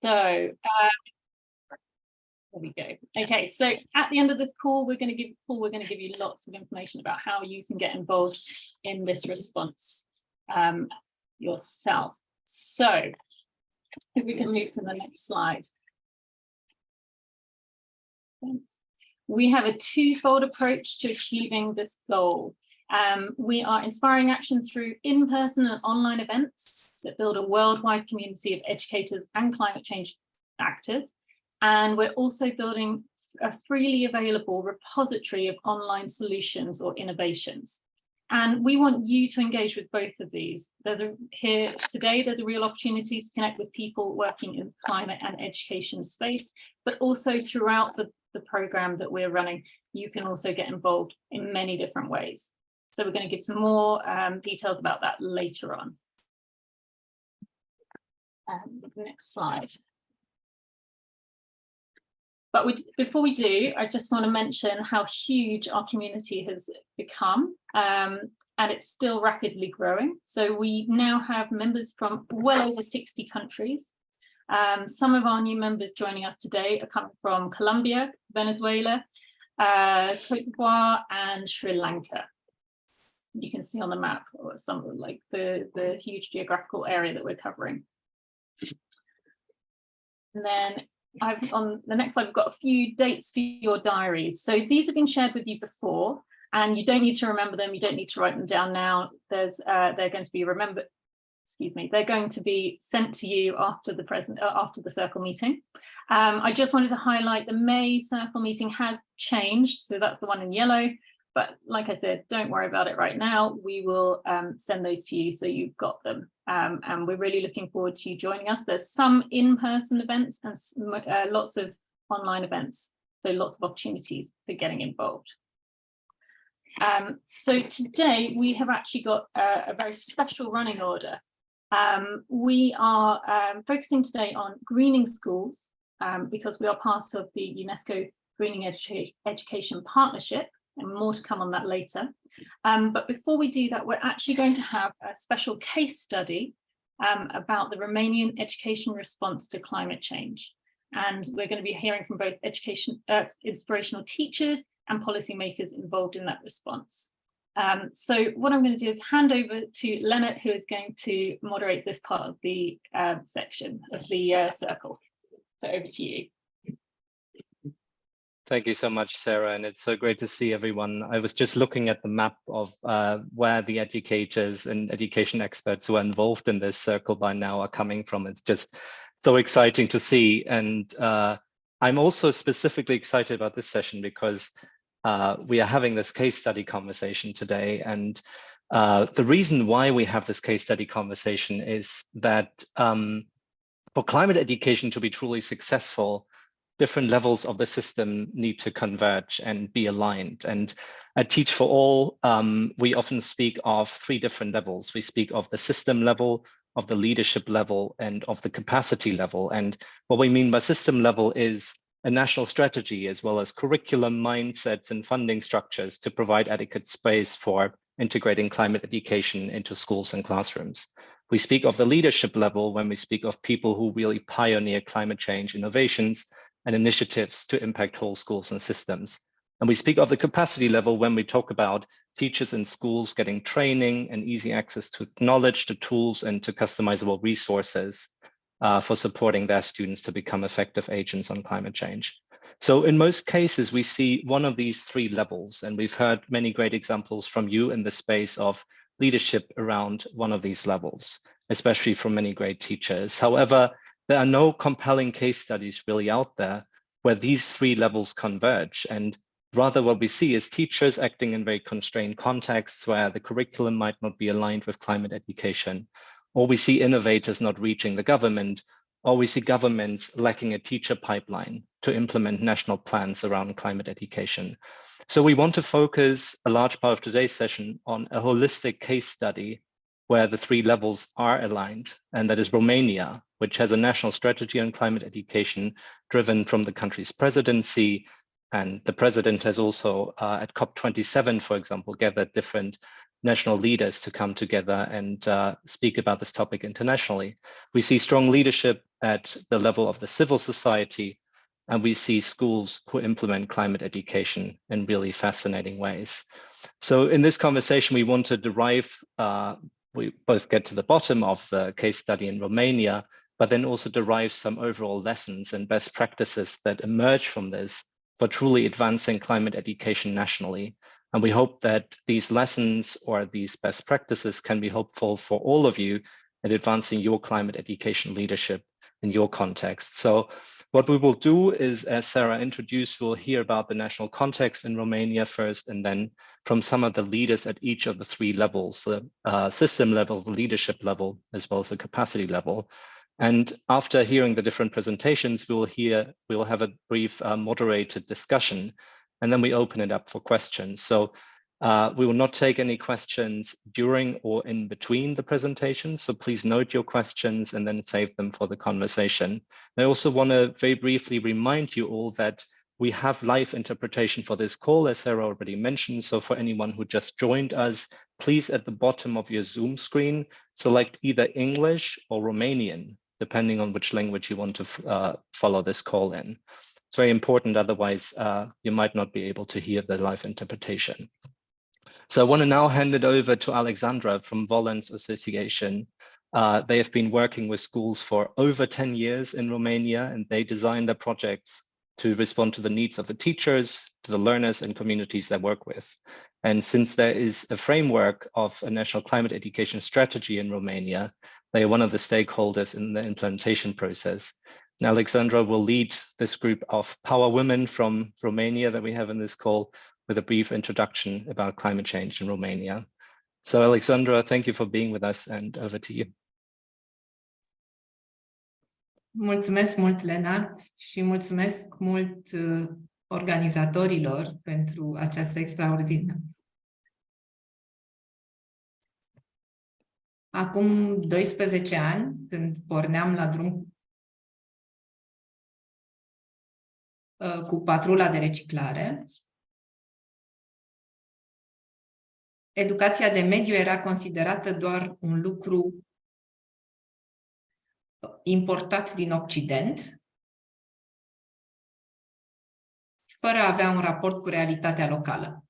there we go. Okay, so at the end of this call, we're going to give you lots of information about how you can get involved in this response yourself. So if we can move to the next slide. Thanks. We have a twofold approach to achieving this goal. We are inspiring action through in-person and online events that build a worldwide community of educators and climate change actors. And we're also building a freely available repository of online solutions or innovations. And we want you to engage with both of these. Here today, there's a real opportunity to connect with people working in the climate and education space, but also throughout the program that we're running, you can also get involved in many different ways. So we're going to give some more details about that later on. Next slide. But before we do, I just want to mention how huge our community has become, and it's still rapidly growing. So we now have members from well over 60 countries. Some of our new members joining us today are coming from Colombia, Venezuela, Cote d'Ivoire, and Sri Lanka. You can see on the map some of like the huge geographical area that we're covering. And then on the next slide, we've got a few dates for your diaries. So these have been shared with you before, and you don't need to remember them. You don't need to write them down now. They're going to be they're going to be sent to you after the circle meeting. I just wanted to highlight the May circle meeting has changed, so that's the one in yellow. But like I said, don't worry about it right now. We will send those to you so you've got them. And we're really looking forward to you joining us. There's some in-person events and lots of online events, so lots of opportunities for getting involved. So today we have actually got a very special running order. We are focusing today on greening schools because we are part of the UNESCO Greening Education Partnership, and more to come on that later. But before we do that, we're actually going to have a special case study about the Romanian education response to climate change. And we're going to be hearing from both inspirational teachers and policymakers involved in that response. So what I'm going to do is hand over to Lennart, who is going to moderate this part of the section of the circle. So over to you. Thank you so much, Sarah, and it's so great to see everyone. I was just looking at the map of where the educators and education experts who are involved in this circle by now are coming from. It's just so exciting to see. And I'm also specifically excited about this session because we are having this case study conversation today. And the reason why we have this case study conversation is that for climate education to be truly successful, different levels of the system need to converge and be aligned. And at Teach for All, we often speak of 3 different levels. We speak of the system level, of the leadership level, and of the capacity level. And what we mean by system level is a national strategy, as well as curriculum, mindsets, and funding structures to provide adequate space for integrating climate education into schools and classrooms. We speak of the leadership level when we speak of people who really pioneer climate change innovations and initiatives to impact whole schools and systems. And we speak of the capacity level when we talk about teachers in schools getting training and easy access to knowledge, to tools, and to customizable resources for supporting their students to become effective agents on climate change. So in most cases, we see one of these 3 levels, and we've heard many great examples from you in the space of leadership around one of these levels, especially from many great teachers. However, there are no compelling case studies really out there where these 3 levels converge. And rather what we see is teachers acting in very constrained contexts where the curriculum might not be aligned with climate education, or we see innovators not reaching the government, or we see governments lacking a teacher pipeline to implement national plans around climate education. So we want to focus a large part of today's session on a holistic case study where the 3 levels are aligned, and that is Romania, which has a national strategy on climate education driven from the country's presidency. And the president has also at COP27, for example, gathered different national leaders to come together and speak about this topic internationally. We see strong leadership at the level of the civil society, and we see schools who implement climate education in really fascinating ways. So in this conversation, we want to derive, we both get to the bottom of the case study in Romania, but then also derive some overall lessons and best practices that emerge from this for truly advancing climate education nationally. And we hope that these lessons or these best practices can be helpful for all of you in advancing your climate education leadership in your context. So what we will do is, as Sarah introduced, we'll hear about the national context in Romania first, and then from some of the leaders at each of the three levels, the system level, the leadership level, as well as the capacity level. And after hearing the different presentations, we'll have a brief moderated discussion, and then we open it up for questions. So we will not take any questions during or in between the presentations. So please note your questions and then save them for the conversation. I also want to very briefly remind you all that we have live interpretation for this call, as Sarah already mentioned. So for anyone who just joined us, please at the bottom of your Zoom screen, select either English or Romanian, depending on which language you want to follow this call in. It's very important, otherwise you might not be able to hear the live interpretation. So I want to now hand it over to Alexandra from Volens Association. They have been working with schools for over 10 years in Romania, and they design their projects to respond to the needs of the teachers, to the learners and communities they work with. And since there is a framework of a national climate education strategy in Romania, they are one of the stakeholders in the implementation process. And Alexandra will lead this group of power women from Romania that we have in this call with a brief introduction about climate change in Romania. So Alexandra, thank you for being with us, and over to you. Mulțumesc mult, Lennart, și mulțumesc mult organizatorilor pentru această extraordinară. Acum 12 ani, când porneam la drum cu patrula de reciclare, educația de mediu era considerată doar un lucru importat din Occident, fără a avea un raport cu realitatea locală.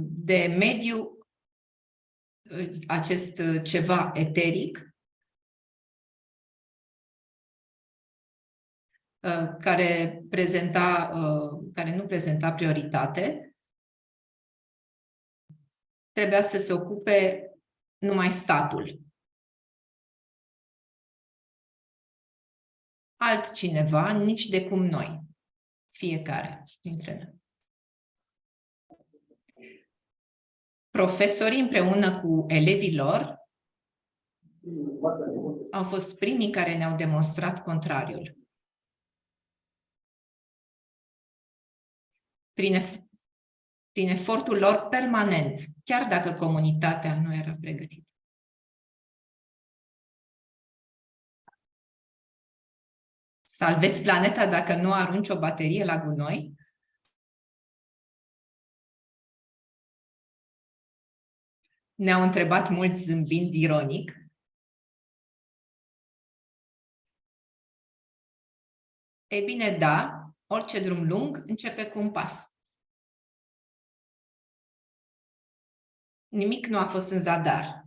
De mediu, acest ceva eteric, care nu prezenta prioritate, trebuia să se ocupe numai statul. Altcineva, nici de cum noi, fiecare dintre noi. Profesorii împreună cu elevii lor au fost primii care ne-au demonstrat contrariul. Prin efortul lor permanent, chiar dacă comunitatea nu era pregătită. Salveți planeta dacă nu arunci o baterie la gunoi? Ne-au întrebat mulți zâmbind ironic. Ei bine, da, orice drum lung începe cu un pas. Nimic nu a fost în zadar.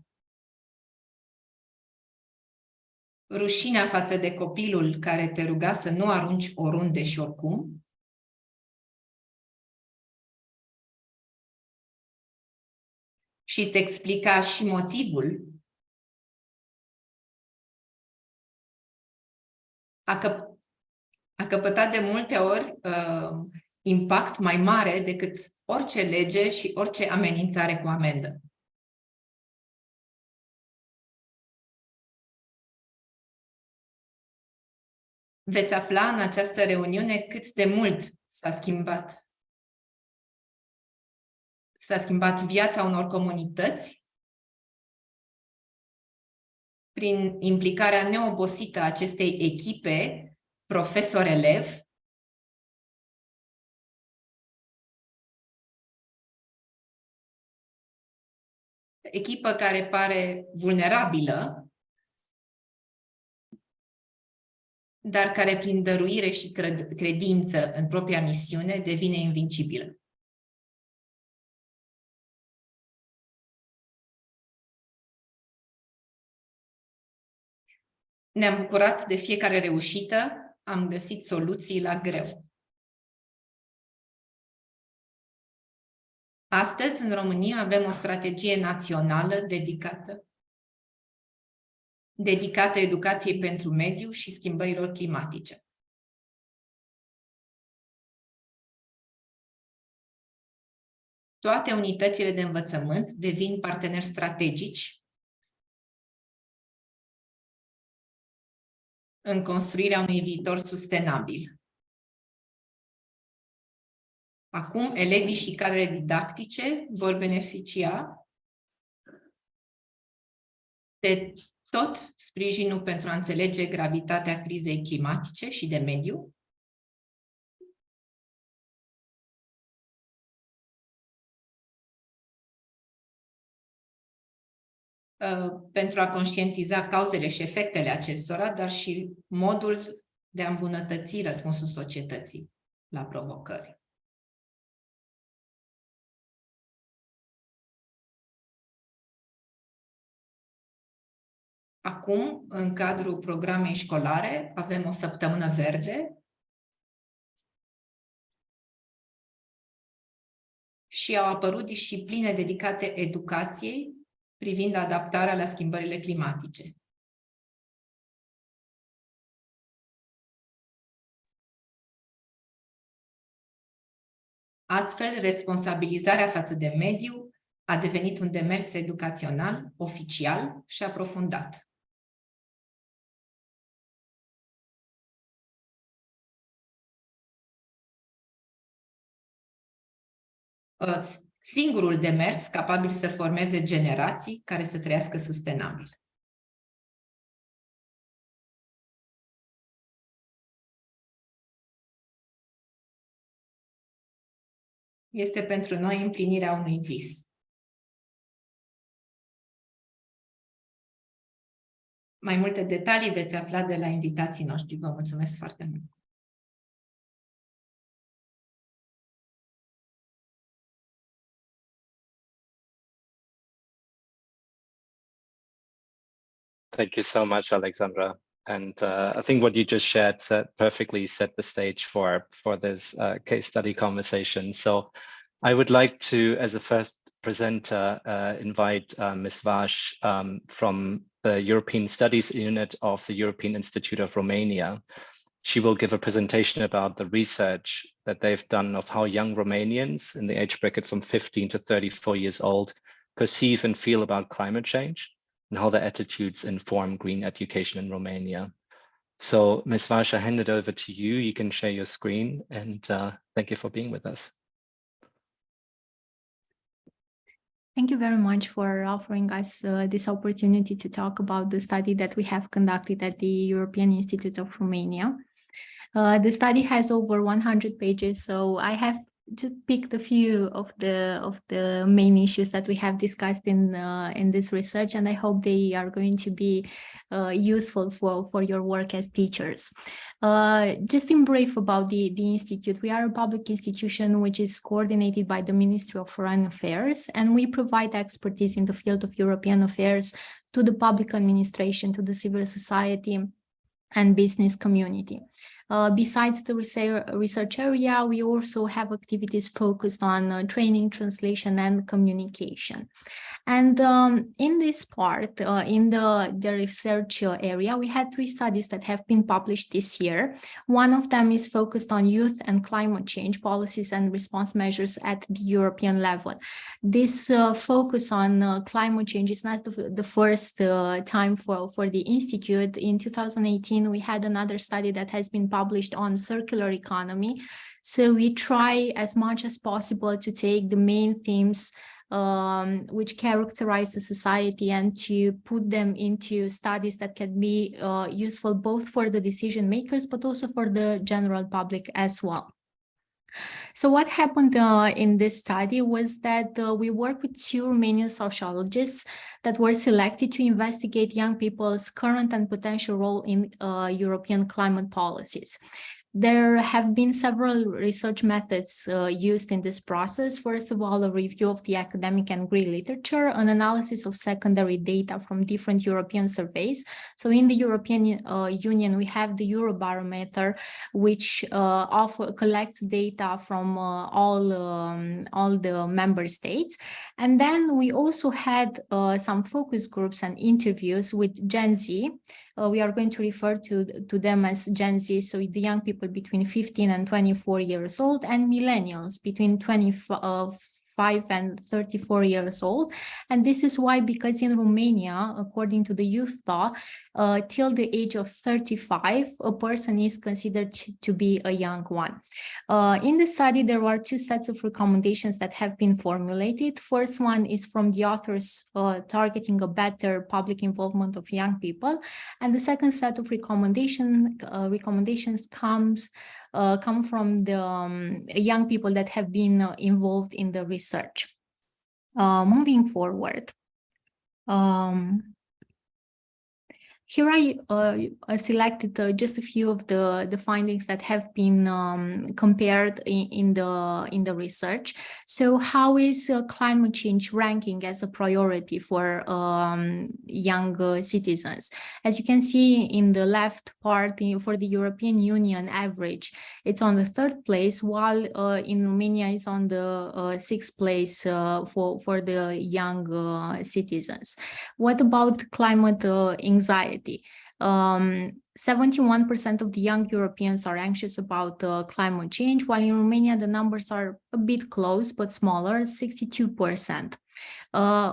Rușinea față de copilul care te ruga să nu arunci oriunde și oricum. Și îți explica și motivul. A căpătat de multe ori impact mai mare decât orice lege și orice amenințare cu amendă. Veți afla în această reuniune cât de mult s-a schimbat viața unor comunități prin implicarea neobosită a acestei echipe profesor-elev echipă care pare vulnerabilă, dar care prin dăruire și credință în propria misiune devine invincibilă. Ne-am bucurat de fiecare reușită, am găsit soluții la greu. Astăzi, în România, avem o strategie națională dedicată educației pentru mediu și schimbărilor climatice. Toate unitățile de învățământ devin parteneri strategici în construirea unui viitor sustenabil. Acum, elevii și cadrele didactice vor beneficia de tot sprijinul pentru a înțelege gravitatea crizei climatice și de mediu, pentru a conștientiza cauzele și efectele acestora, dar și modul de a îmbunătăți răspunsul societății la provocări. Acum, în cadrul programei școlare, avem o săptămână verde și au apărut discipline dedicate educației privind adaptarea la schimbările climatice. Astfel, responsabilizarea față de mediu a devenit un demers educațional, oficial și aprofundat. Singurul demers capabil să formeze generații care să trăiască sustenabil. Este pentru noi împlinirea unui vis. Mai multe detalii veți afla de la invitații noștri. Vă mulțumesc foarte mult! Thank you so much, Alexandra. And I think what you just shared perfectly set the stage for this case study conversation. So I would like to, as a first presenter, invite Ms. Vash from the European Studies Unit of the European Institute of Romania. She will give a presentation about the research that they've done of how young Romanians in the age bracket from 15 to 34 years old perceive and feel about climate change, and how their attitudes inform green education in Romania. So, Ms. Vash, I hand it over to you. You can share your screen, and thank you for being with us. Thank you very much for offering us this opportunity to talk about the study that we have conducted at the European Institute of Romania. The study has over 100 pages, so I have to pick a few of the main issues that we have discussed in this research, and I hope they are going to be useful for your work as teachers. Just in brief about the Institute, we are a public institution which is coordinated by the Ministry of Foreign Affairs, and we provide expertise in the field of European affairs to the public administration, to the civil society and business community. Besides the research area, we also have activities focused on training, translation, and communication. And in this part, in the research area, we had 3 studies that have been published this year. One of them is focused on youth and climate change policies and response measures at the European level. This focus on climate change is not the first time for the Institute. In 2018, we had another study that has been published on circular economy. So we try as much as possible to take the main themes which characterize the society and to put them into studies that can be useful both for the decision makers, but also for the general public as well. So what happened in this study was that we worked with 2 Romanian sociologists that were selected to investigate young people's current and potential role in European climate policies. There have been several research methods used in this process. First of all, a review of the academic and grey literature, an analysis of secondary data from different European surveys. So in the European Union, we have the Eurobarometer, which collects data from all the member states. And then we also had some focus groups and interviews with Gen Z. We are going to refer to them as Gen Z, so the young people between 15 and 24 years old, and millennials between 25 and 34 years old. And this is why, because in Romania, according to the youth law, till the age of 35, a person is considered to be a young one. In the study, there are 2 sets of recommendations that have been formulated. First one is from the authors targeting a better public involvement of young people. And the second set of recommendations come from the young people that have been involved in the research. Moving forward, here I selected just a few of the findings that have been compared in the research. So how is climate change ranking as a priority for young citizens? As you can see in the left part, for the European Union average, it's on the 3rd place, while in Romania it's on the 6th place for the young citizens. What about climate anxiety? 71% of the young Europeans are anxious about climate change, while in Romania the numbers are a bit close but smaller, 62%.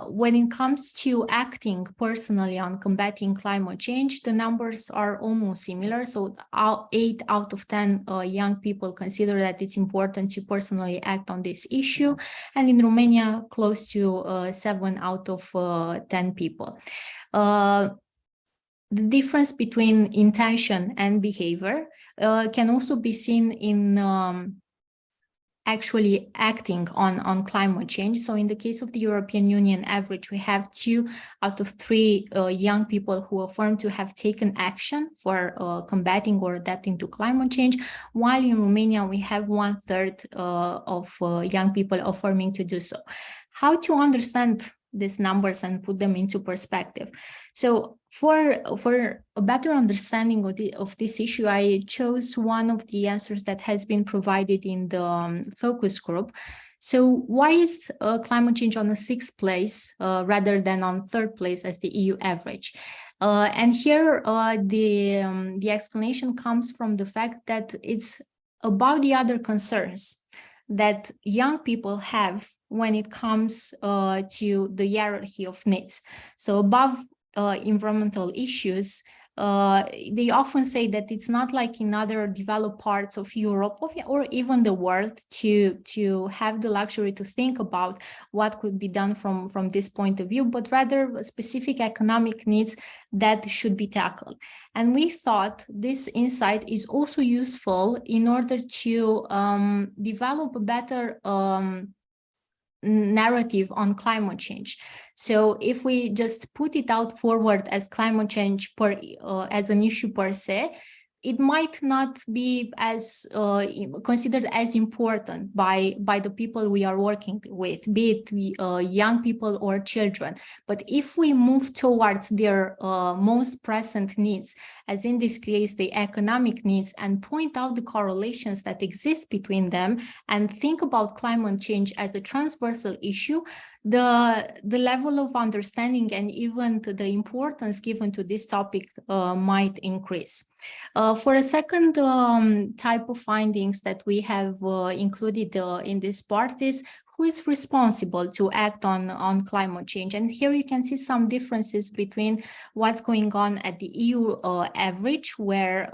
When it comes to acting personally on combating climate change, the numbers are almost similar. So 8 out of 10 young people consider that it's important to personally act on this issue. And in Romania, close to 7 out of 10 people. The difference between intention and behavior can also be seen in actually acting on climate change. So in the case of the European Union average, we have 2 out of 3 young people who affirm to have taken action for combating or adapting to climate change, while in Romania we have 1/3 of young people affirming to do so. How to understand these numbers and put them into perspective? So for a better understanding of this issue, I chose one of the answers that has been provided in the focus group. So why is climate change on the 6th place rather than on 3rd place as the EU average? And here the explanation comes from the fact that it's about the other concerns that young people have when it comes to the hierarchy of needs. So above environmental issues, they often say that it's not like in other developed parts of Europe or even the world to have the luxury to think about what could be done from this point of view, but rather specific economic needs that should be tackled. And we thought this insight is also useful in order to develop a better narrative on climate change. So if we just put it out forward as climate change as an issue per se, it might not be as considered as important by the people we are working with, be it young people or children. But if we move towards their most present needs, as in this case, the economic needs, and point out the correlations that exist between them, and think about climate change as a transversal issue, the level of understanding and even the importance given to this topic might increase. For a second type of findings that we have included in this part is who is responsible to act on climate change. And here you can see some differences between what's going on at the EU average, where,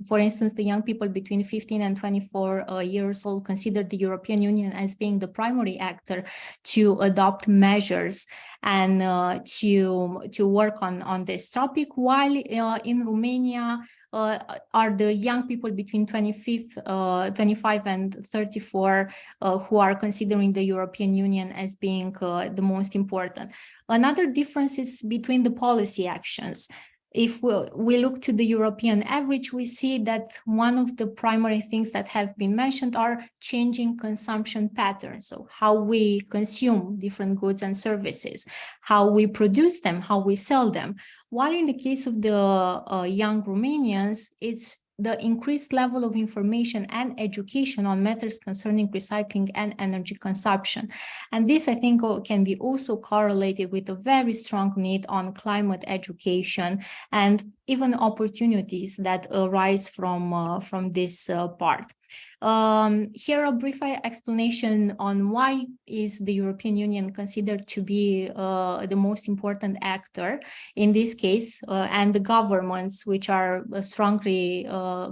for instance, the young people between 15 and 24 years old consider the European Union as being the primary actor to adopt measures and to work on this topic, while in Romania are the young people between 25 and 34 who are considering the European Union as being the most important. Another difference is between the policy actions. If we look to the European average, we see that one of the primary things that have been mentioned are changing consumption patterns. So how we consume different goods and services, how we produce them, how we sell them. While in the case of the young Romanians, it's the increased level of information and education on matters concerning recycling and energy consumption. And this, I think, can be also correlated with a very strong need on climate education and even opportunities that arise from this part. Here a brief explanation on why is the European Union considered to be the most important actor in this case, and the governments which are strongly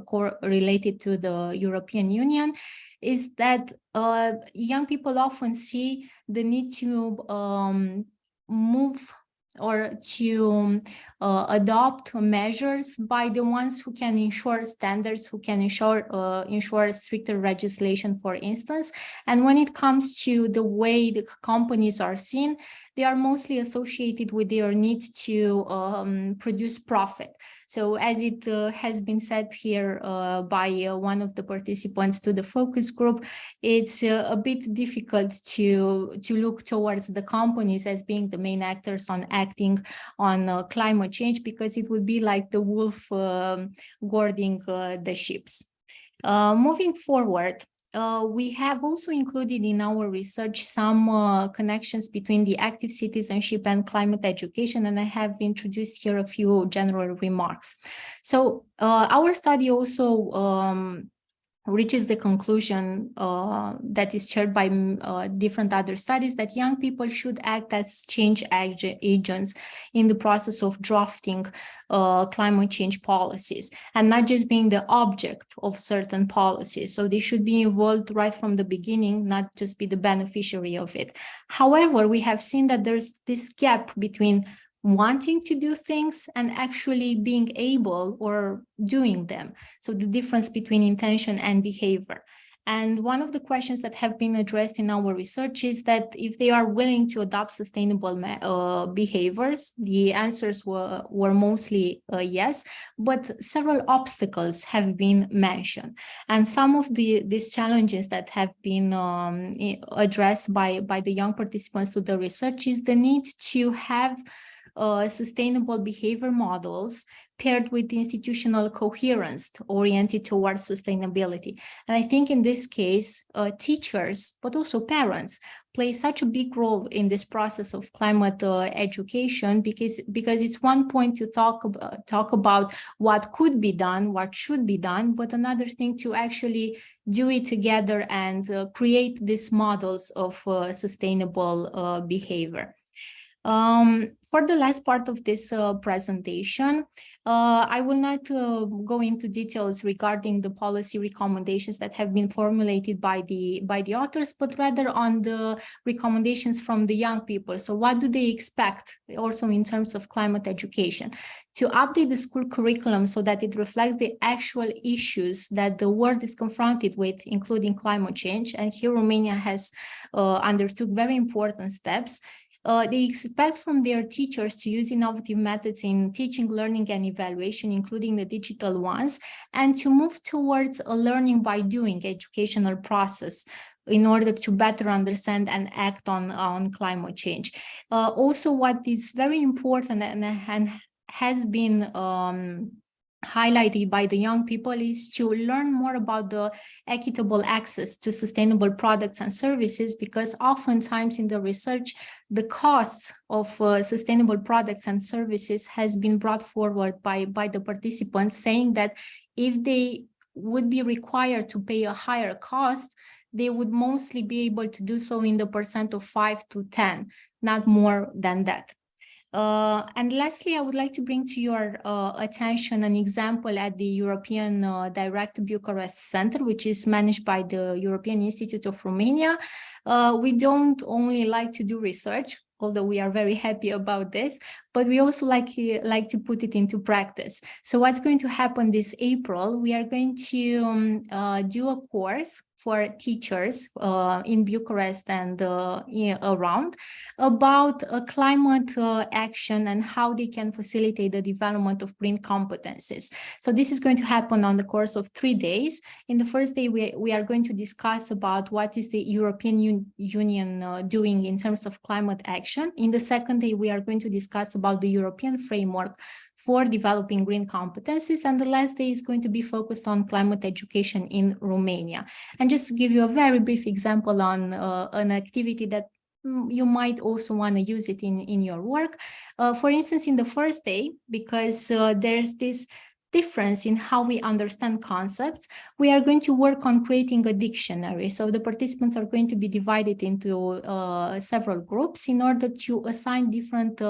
correlated to the European Union, is that young people often see the need to move or to adopt measures by the ones who can ensure standards, who can ensure stricter legislation, for instance. And when it comes to the way the companies are seen, they are mostly associated with their need to produce profit. So as it has been said here by one of the participants to the focus group, it's a bit difficult to look towards the companies as being the main actors on acting on climate change, because it would be like the wolf guarding the sheep. Moving forward, we have also included in our research some connections between the active citizenship and climate education, and I have introduced here a few general remarks. So our study also reaches the conclusion that is shared by different other studies, that young people should act as change agents in the process of drafting climate change policies, and not just being the object of certain policies. So they should be involved right from the beginning, not just be the beneficiary of it. However, we have seen that there's this gap between wanting to do things and actually being able or doing them. So the difference between intention and behavior. And one of the questions that have been addressed in our research is that if they are willing to adopt sustainable behaviors, the answers were mostly yes, but several obstacles have been mentioned. And some of these challenges that have been addressed by the young participants to the research is the need to have sustainable behavior models paired with institutional coherence oriented towards sustainability. And I think in this case, teachers, but also parents, play such a big role in this process of climate education, because it's one point to talk about what could be done, what should be done, but another thing to actually do it together and create these models of sustainable behavior. For the last part of this presentation, I will not go into details regarding the policy recommendations that have been formulated by the authors, but rather on the recommendations from the young people. So what do they expect also in terms of climate education? To update the school curriculum so that it reflects the actual issues that the world is confronted with, including climate change. And here Romania has undertook very important steps. They expect from their teachers to use innovative methods in teaching, learning, and evaluation, including the digital ones, and to move towards a learning by doing educational process in order to better understand and act on climate change. Also, what is very important and has been highlighted by the young people is to learn more about the equitable access to sustainable products and services, because oftentimes in the research, the costs of sustainable products and services has been brought forward by the participants, saying that if they would be required to pay a higher cost, they would mostly be able to do so in the percent of 5 to 10, not more than that. And lastly, I would like to bring to your attention an example at the European Direct Bucharest Center, which is managed by the European Institute of Romania. We don't only like to do research, although we are very happy about this, but we also like to put it into practice. So what's going to happen this April, we are going to do a course for teachers in Bucharest and around about climate action and how they can facilitate the development of green competencies. So this is going to happen on the course of 3 days. In the first day, we are going to discuss about what is the European Union doing in terms of climate action. In the second day, we are going to discuss about the European framework for developing green competencies. And the last day is going to be focused on climate education in Romania. And just to give you a very brief example on an activity that you might also want to use it in your work. For instance, in the first day, because there's this difference in how we understand concepts, we are going to work on creating a dictionary. So the participants are going to be divided into several groups in order to assign different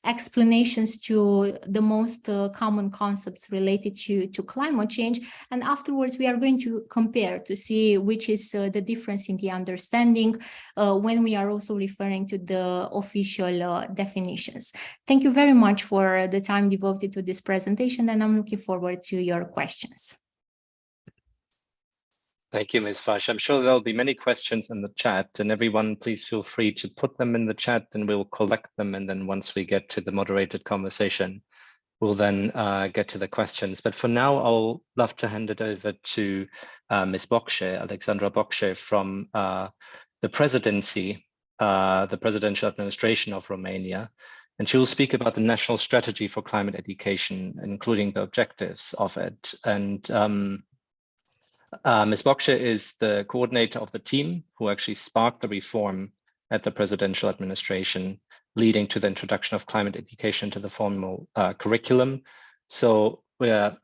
explanations to the most common concepts related to climate change. And afterwards, we are going to compare to see which is the difference in the understanding when we are also referring to the official definitions. Thank you very much for the time devoted to this presentation, and I'm looking forward to your questions. Thank you, Ms. Fash. I'm sure there'll be many questions in the chat, and everyone, please feel free to put them in the chat and we'll collect them. And then once we get to the moderated conversation, we'll then get to the questions. But for now, I'll love to hand it over to Ms. Bocșe, Alexandra Bocșe from the presidency, the presidential administration of Romania. And she will speak about the national strategy for climate education, including the objectives of it. And Ms. Bocșe is the coordinator of the team who actually sparked the reform at the presidential administration, leading to the introduction of climate education to the formal curriculum. So we are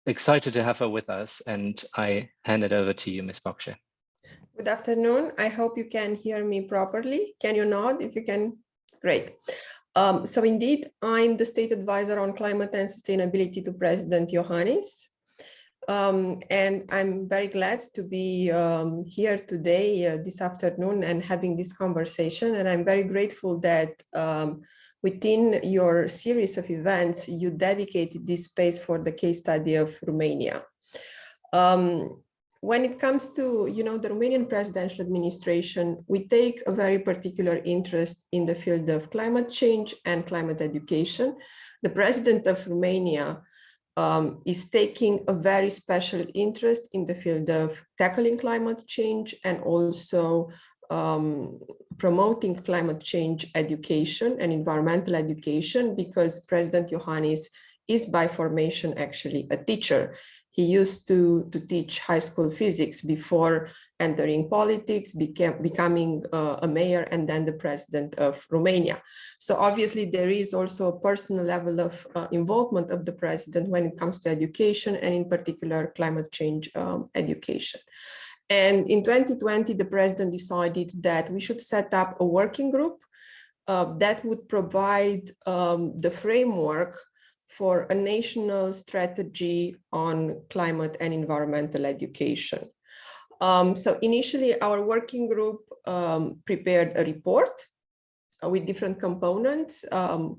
excited to have her with us, and I hand it over to you, Ms. Bocșe. Good afternoon. I hope you can hear me properly. Can you nod if you can? Great. So indeed, I'm the state advisor on climate and sustainability to President Iohannis. And I'm very glad to be here today, this afternoon, and having this conversation. And I'm very grateful that within your series of events, you dedicated this space for the case study of Romania. When it comes to, the Romanian presidential administration, we take a very particular interest in the field of climate change and climate education. The president of Romania is taking a very special interest in the field of tackling climate change and also promoting climate change education and environmental education, because President Iohannis is by formation actually a teacher. He used to teach high school physics before entering politics, becoming a mayor and then the president of Romania. So obviously there is also a personal level of involvement of the president when it comes to education, and in particular climate change education. And in 2020, the president decided that we should set up a working group that would provide the framework for a national strategy on climate and environmental education. So initially, our working group prepared a report with different components,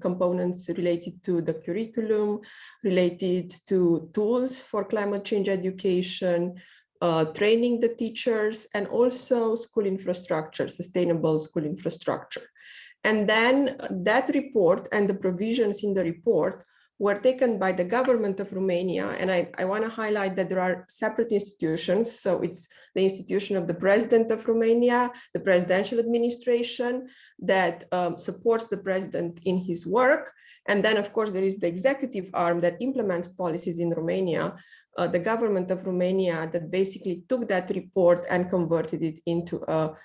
components related to the curriculum, related to tools for climate change education, training the teachers, and also school infrastructure, sustainable school infrastructure. And then that report and the provisions in the report were taken by the government of Romania. And I want to highlight that there are separate institutions. So it's the institution of the president of Romania, the presidential administration that supports the president in his work. And then, of course, there is the executive arm that implements policies in Romania, the government of Romania that basically took that report and converted it into a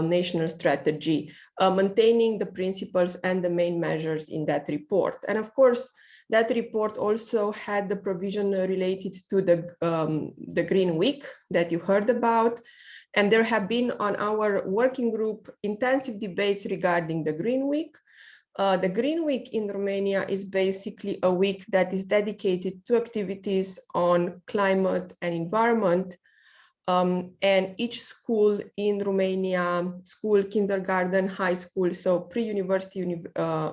national strategy, maintaining the principles and the main measures in that report. And of course, that report also had the provision related to the Green Week that you heard about. And there have been on our working group intensive debates regarding the Green Week. The Green Week in Romania is basically a week that is dedicated to activities on climate and environment. And each school in Romania, school, kindergarten, high school, so pre-university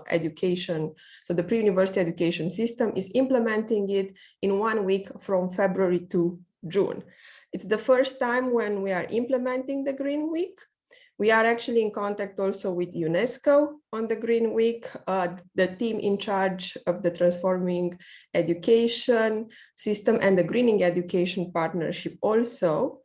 education, so the pre-university education system is implementing it in 1 week from February to June. It's the first time when we are implementing the Green Week. We are actually in contact also with UNESCO on the Green Week, the team in charge of the Transforming Education System and the Greening Education Partnership also.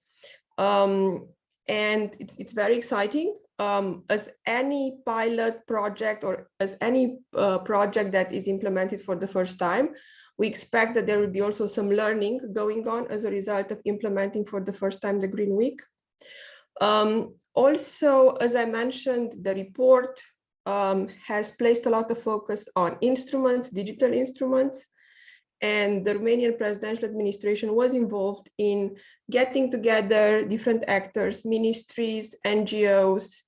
And it's very exciting. As any pilot project or as any project that is implemented for the first time, we expect that there will be also some learning going on as a result of implementing for the first time the Green Week. Also, as I mentioned, the report has placed a lot of focus on instruments, digital instruments, and the Romanian presidential administration was involved in getting together different actors, ministries, NGOs,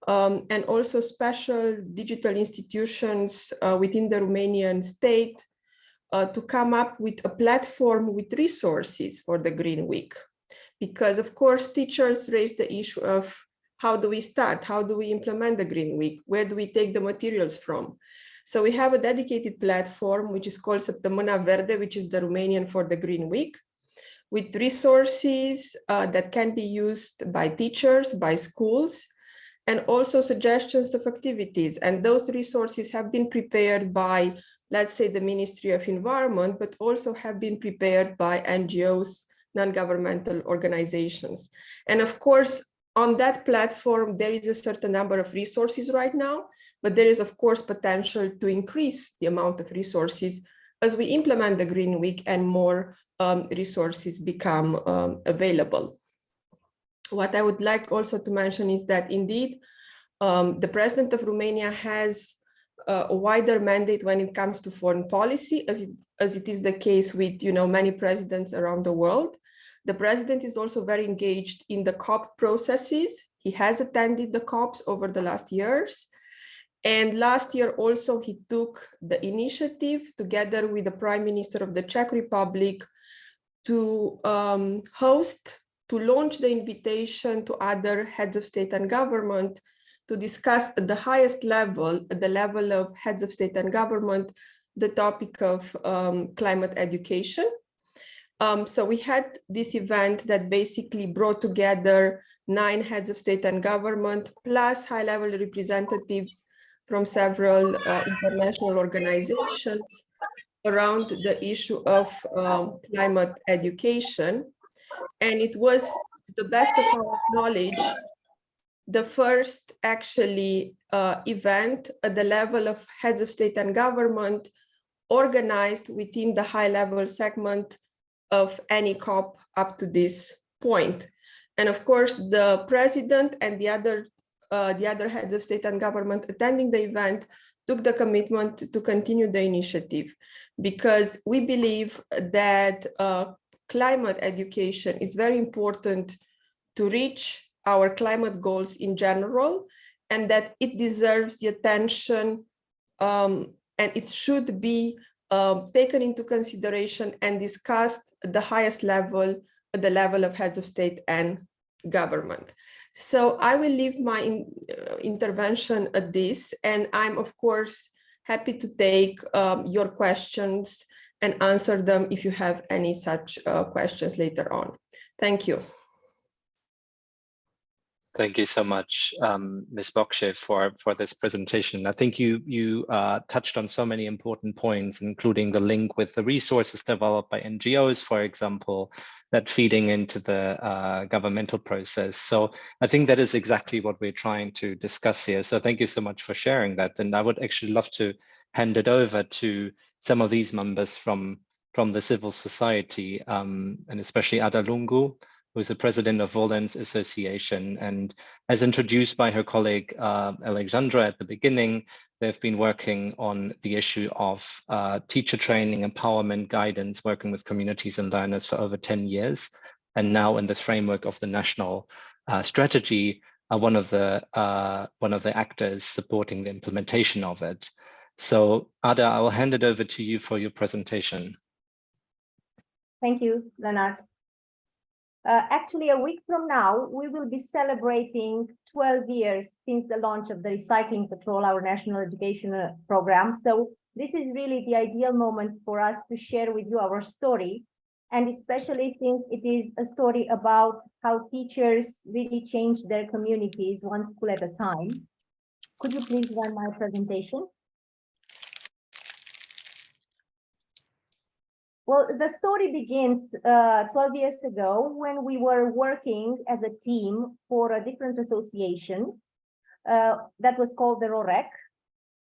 and also special digital institutions within the Romanian state to come up with a platform with resources for the Green Week. Because of course, teachers raised the issue of how do we start? How do we implement the Green Week? Where do we take the materials from? So we have a dedicated platform, which is called Săptămâna Verde, which is the Romanian for the Green Week, with resources that can be used by teachers, by schools, and also suggestions of activities. And those resources have been prepared by, let's say, the Ministry of Environment, but also have been prepared by NGOs, non-governmental organizations. And of course, on that platform, there is a certain number of resources right now, but there is, of course, potential to increase the amount of resources as we implement the Green Week and more resources become available. What I would like also to mention is that indeed, the President of Romania has a wider mandate when it comes to foreign policy, as it is the case with many presidents around the world. The president is also very engaged in the COP processes. He has attended the COPs over the last years. And last year also he took the initiative together with the Prime Minister of the Czech Republic to launch the invitation to other heads of state and government to discuss at the highest level, at the level of heads of state and government, the topic of climate education. So we had this event that basically brought together 9 heads of state and government, plus high-level representatives from several international organizations around the issue of climate education. And it was, to the best of our knowledge, the first actually event at the level of heads of state and government organized within the high-level segment of any COP up to this point. And of course, the president and the other heads of state and government attending the event took the commitment to continue the initiative, because we believe that climate education is very important to reach our climate goals in general, and that it deserves the attention and it should be taken into consideration and discussed at the highest level, at the level of heads of state and government. So I will leave my intervention at this, and I'm of course happy to take your questions and answer them if you have any such questions later on. Thank you. Thank you so much, Ms. Bocșe, for this presentation. I think you touched on so many important points, including the link with the resources developed by NGOs, for example, that feeding into the governmental process. So I think that is exactly what we're trying to discuss here. So thank you so much for sharing that. And I would actually love to hand it over to some of these members from the civil society, and especially Ada Lungu, who is the president of Volens Association, and as introduced by her colleague Alexandra at the beginning, they've been working on the issue of teacher training, empowerment, guidance, working with communities and learners for over 10 years. And now in this framework of the national strategy, are one of the actors supporting the implementation of it. So Ada, I will hand it over to you for your presentation. Thank you, Lennart. Actually, a week from now, we will be celebrating 12 years since the launch of the Recycling Patrol, our national education program. So this is really the ideal moment for us to share with you our story, and especially since it is a story about how teachers really change their communities one school at a time. Could you please run my presentation? Well, the story begins 12 years ago when we were working as a team for a different association that was called the ROREC,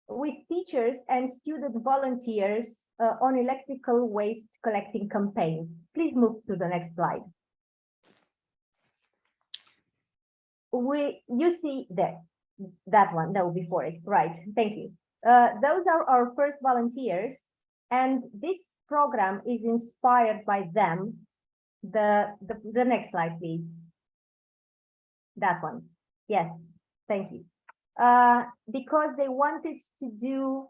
with teachers and student volunteers on electrical waste collecting campaigns. Please move to the next slide. You see that one, that will be for it, right? Thank you. Those are our first volunteers, and this program is inspired by them. The next slide, please. That one. Yes, thank you. Because they wanted to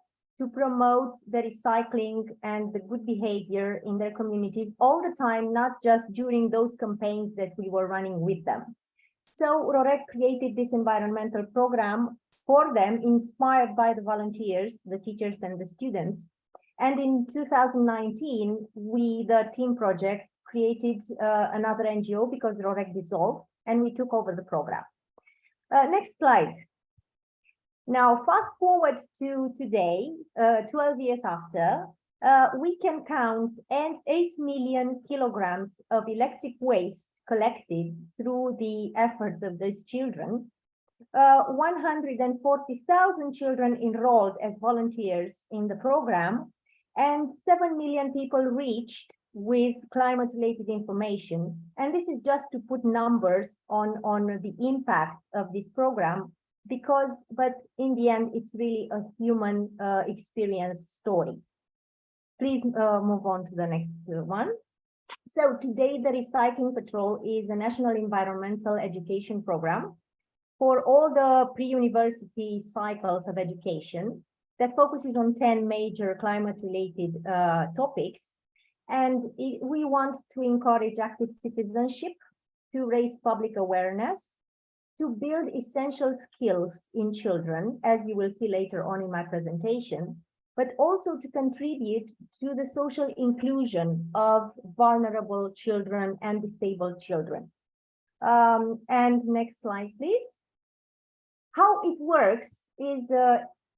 promote the recycling and the good behavior in their communities all the time, not just during those campaigns that we were running with them. So ROREC created this environmental program for them, inspired by the volunteers, the teachers and the students. And in 2019, we, the team project, created another NGO because ROREC dissolved, and we took over the program. Next slide. Now, fast forward to today, 12 years after, we can count 8 million kilograms of electric waste collected through the efforts of these children. 140,000 children enrolled as volunteers in the program, and 7 million people reached with climate-related information. And this is just to put numbers on the impact of this program, but in the end, it's really a human experience story. Please move on to the next one. So today, the Recycling Patrol is a national environmental education program for all the pre-university cycles of education that focuses on 10 major climate-related topics. And we want to encourage active citizenship, to raise public awareness, to build essential skills in children, as you will see later on in my presentation, but also to contribute to the social inclusion of vulnerable children and disabled children. And next slide, please. How it works is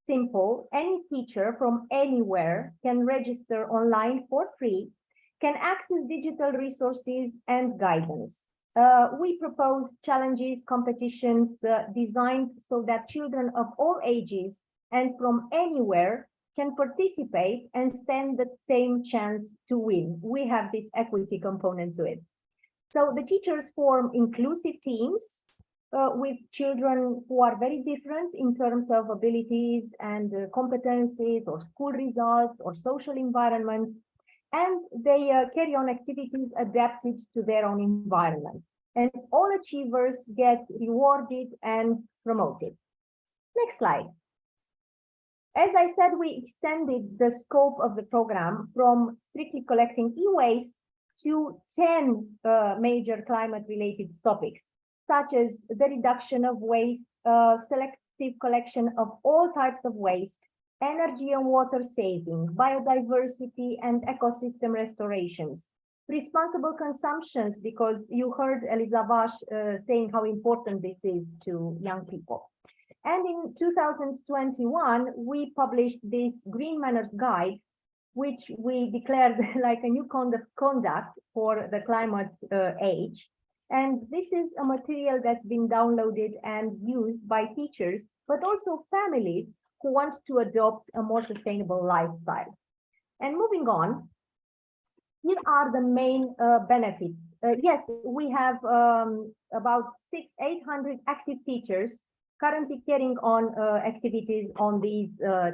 simple. Any teacher from anywhere can register online for free, can access digital resources and guidance. We propose challenges, competitions designed so that children of all ages and from anywhere can participate and stand the same chance to win. We have this equity component to it. So the teachers form inclusive teams with children who are very different in terms of abilities and competencies or school results or social environments, and they carry on activities adapted to their own environment. And all achievers get rewarded and promoted. Next slide. As I said, we extended the scope of the program from strictly collecting e-waste to 10 major climate-related topics, such as the reduction of waste, selective collection of all types of waste, energy and water saving, biodiversity and ecosystem restorations, responsible consumptions, because you heard Eliza saying how important this is to young people. And in 2021, we published this Green Manners Guide, which we declared like a new code of conduct for the climate age. And this is a material that's been downloaded and used by teachers, but also families who want to adopt a more sustainable lifestyle. And moving on, here are the main benefits. Yes, we have about 800 active teachers currently carrying on activities on these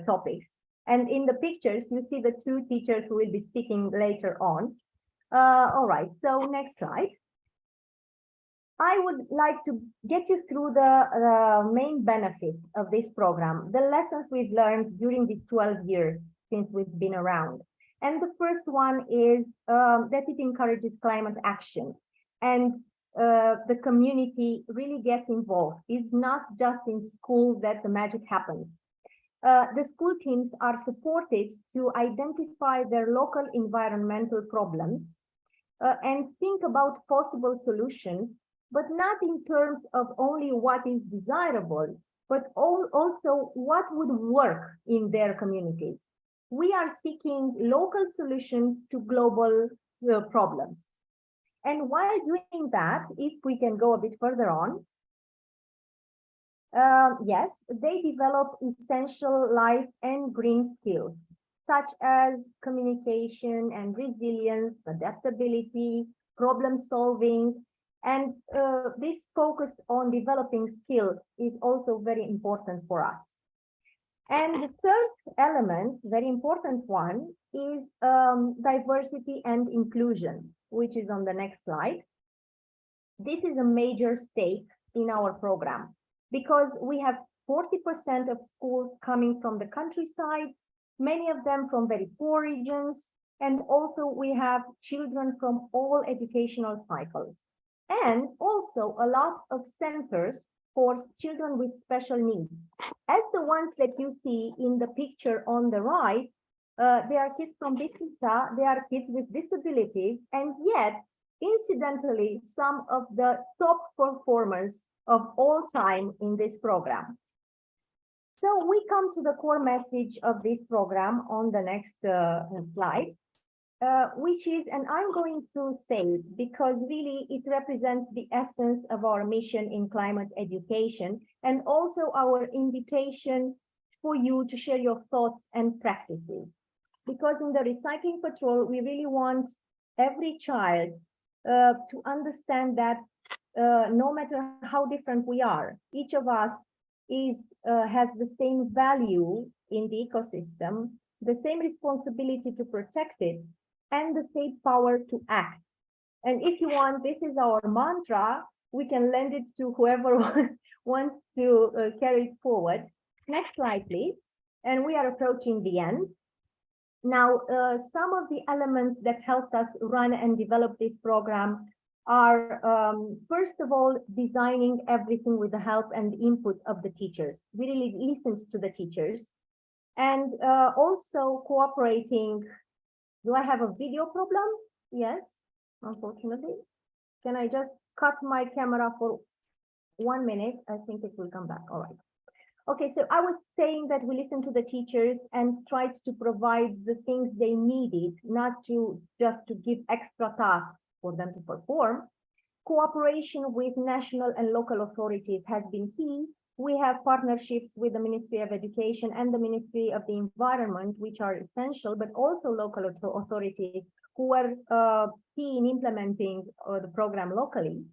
topics. And in the pictures, you see the two teachers who will be speaking later on. All right, so next slide. I would like to get you through the main benefits of this program, the lessons we've learned during these 12 years since we've been around. And the first one is that it encourages climate action. and the community really gets involved. It's not just in school that the magic happens. The school teams are supported to identify their local environmental problems and think about possible solutions, but not in terms of only what is desirable, but also what would work in their communities. We are seeking local solutions to global problems. And while doing that, if we can go a bit further on, yes, they develop essential life and green skills, such as communication and resilience, adaptability, problem solving, and this focus on developing skills is also very important for us. And the third element, very important one, is diversity and inclusion, which is on the next slide. This is a major stake in our program because we have 40% of schools coming from the countryside, many of them from very poor regions, and also we have children from all educational cycles, and also a lot of centers for children with special needs. As the ones that you see in the picture on the right, they are kids from Bicicleta, they are kids with disabilities, and yet, incidentally, some of the top performers of all time in this program. So we come to the core message of this program on the next slide, which is, and I'm going to say it because really it represents the essence of our mission in climate education and also our invitation for you to share your thoughts and practices. Because in the Recycling Patrol, we really want every child to understand that no matter how different we are, each of us has the same value in the ecosystem, the same responsibility to protect it, and the same power to act. And if you want, this is our mantra. We can lend it to whoever wants to carry it forward. Next slide, please. And we are approaching the end. Now, some of the elements that helped us run and develop this program are, first of all, designing everything with the help and input of the teachers. We really listened to the teachers and also cooperating. Do I have a video problem? Yes, unfortunately. Can I just cut my camera for 1 minute? I think it will come back. All right. Okay, so I was saying that we listened to the teachers and tried to provide the things they needed, not just to give extra tasks for them to perform. Cooperation with national and local authorities has been key. We have partnerships with the Ministry of Education and the Ministry of the Environment, which are essential, but also local authorities who were key in implementing the program locally.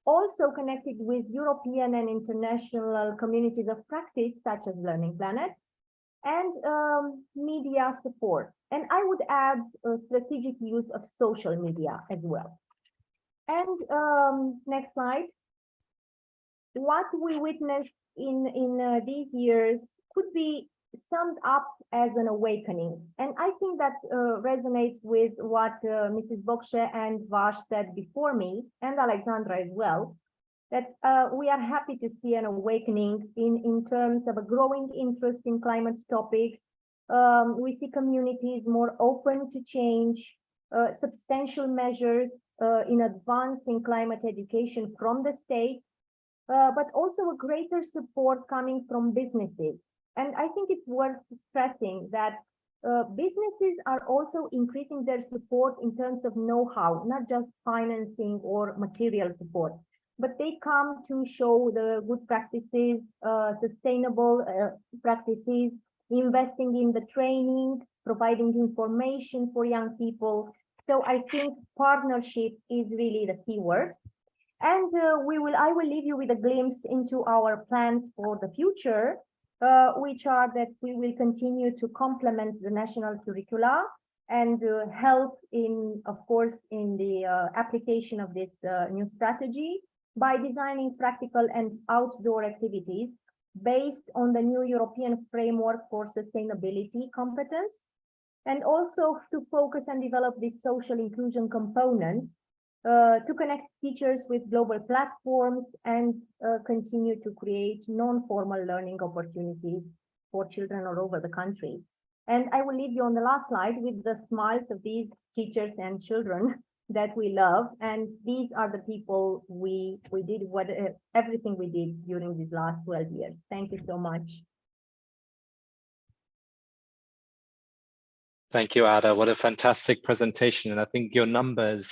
Also connected with European and international communities of practice, such as Learning Planet, and media support. And I would add strategic use of social media as well. And next slide. What we witnessed in these years could be summed up as an awakening. And I think that resonates with what Mrs. Bocșe and Vash said before me, and Alexandra as well, that we are happy to see an awakening in terms of a growing interest in climate topics. We see communities more open to change, substantial measures in advancing climate education from the state, but also a greater support coming from businesses. And I think it's worth stressing that businesses are also increasing their support in terms of know-how, not just financing or material support, but they come to show the good practices, sustainable practices, investing in the training, providing information for young people. So I think partnership is really the key word. And I will leave you with a glimpse into our plans for the future, which are that we will continue to complement the national curricula and help in, of course, in the application of this new strategy by designing practical and outdoor activities based on the new European framework for sustainability competence, and also to focus and develop these social inclusion components to connect teachers with global platforms and continue to create non-formal learning opportunities for children all over the country. And I will leave you on the last slide with the smiles of these teachers and children that we love. And these are the people we did everything we did during these last 12 years. Thank you so much. Thank you, Ada. What a fantastic presentation. And I think your numbers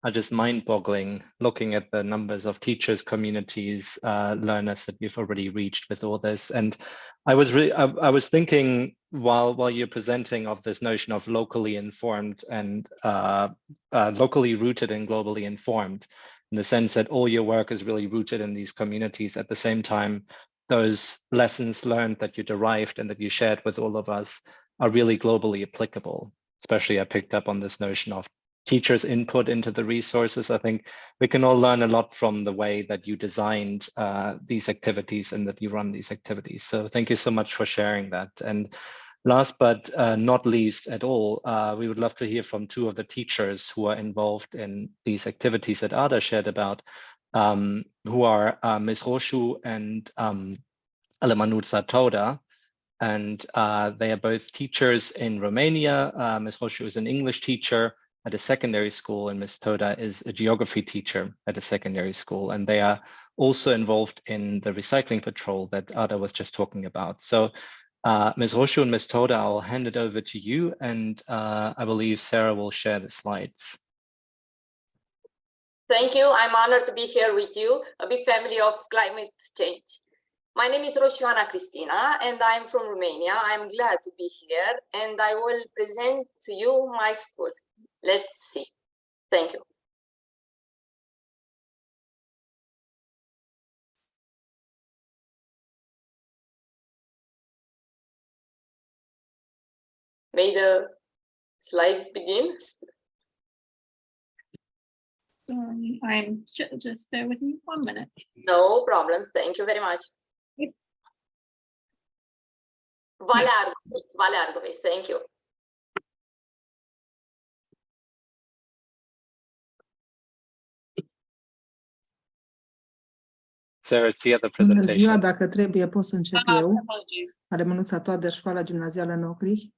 are just mind-boggling, looking at the numbers of teachers, communities, learners that you've already reached with all this. And I was thinking while you're presenting of this notion of locally informed and locally rooted and globally informed, in the sense that all your work is really rooted in these communities. At the same time, those lessons learned that you derived and that you shared with all of us are really globally applicable. Especially I picked up on this notion of teachers' input into the resources. I think we can all learn a lot from the way that you designed these activities and that you run these activities. So thank you so much for sharing that. And last but not least at all, we would love to hear from two of the teachers who are involved in these activities that Ada shared about, who are Ms. Roșu and Alemănuța Toda. And they are both teachers in Romania. Ms. Roșu is an English teacher at a secondary school, and Ms. Toda is a geography teacher at a secondary school. And they are also involved in the recycling patrol that Ada was just talking about. So Ms. Roșu and Ms. Toda, I'll hand it over to you. And I believe Sarah will share the slides. Thank you. I'm honored to be here with you, a big family of climate change. My name is Roșu Cristina, and I'm from Romania. I'm glad to be here, and I will present to you my school. Let's see. Thank you. May the slides begin? I'm just bear with me 1 minute. No problem. Thank you very much. Yes. Valea Argovei. Thank you. Sarah, it's the other Bună presentation. ziua, dacă trebuie pot să încep eu. Apologies. Alemănuța Toader, Școala Gimnazială Nocri.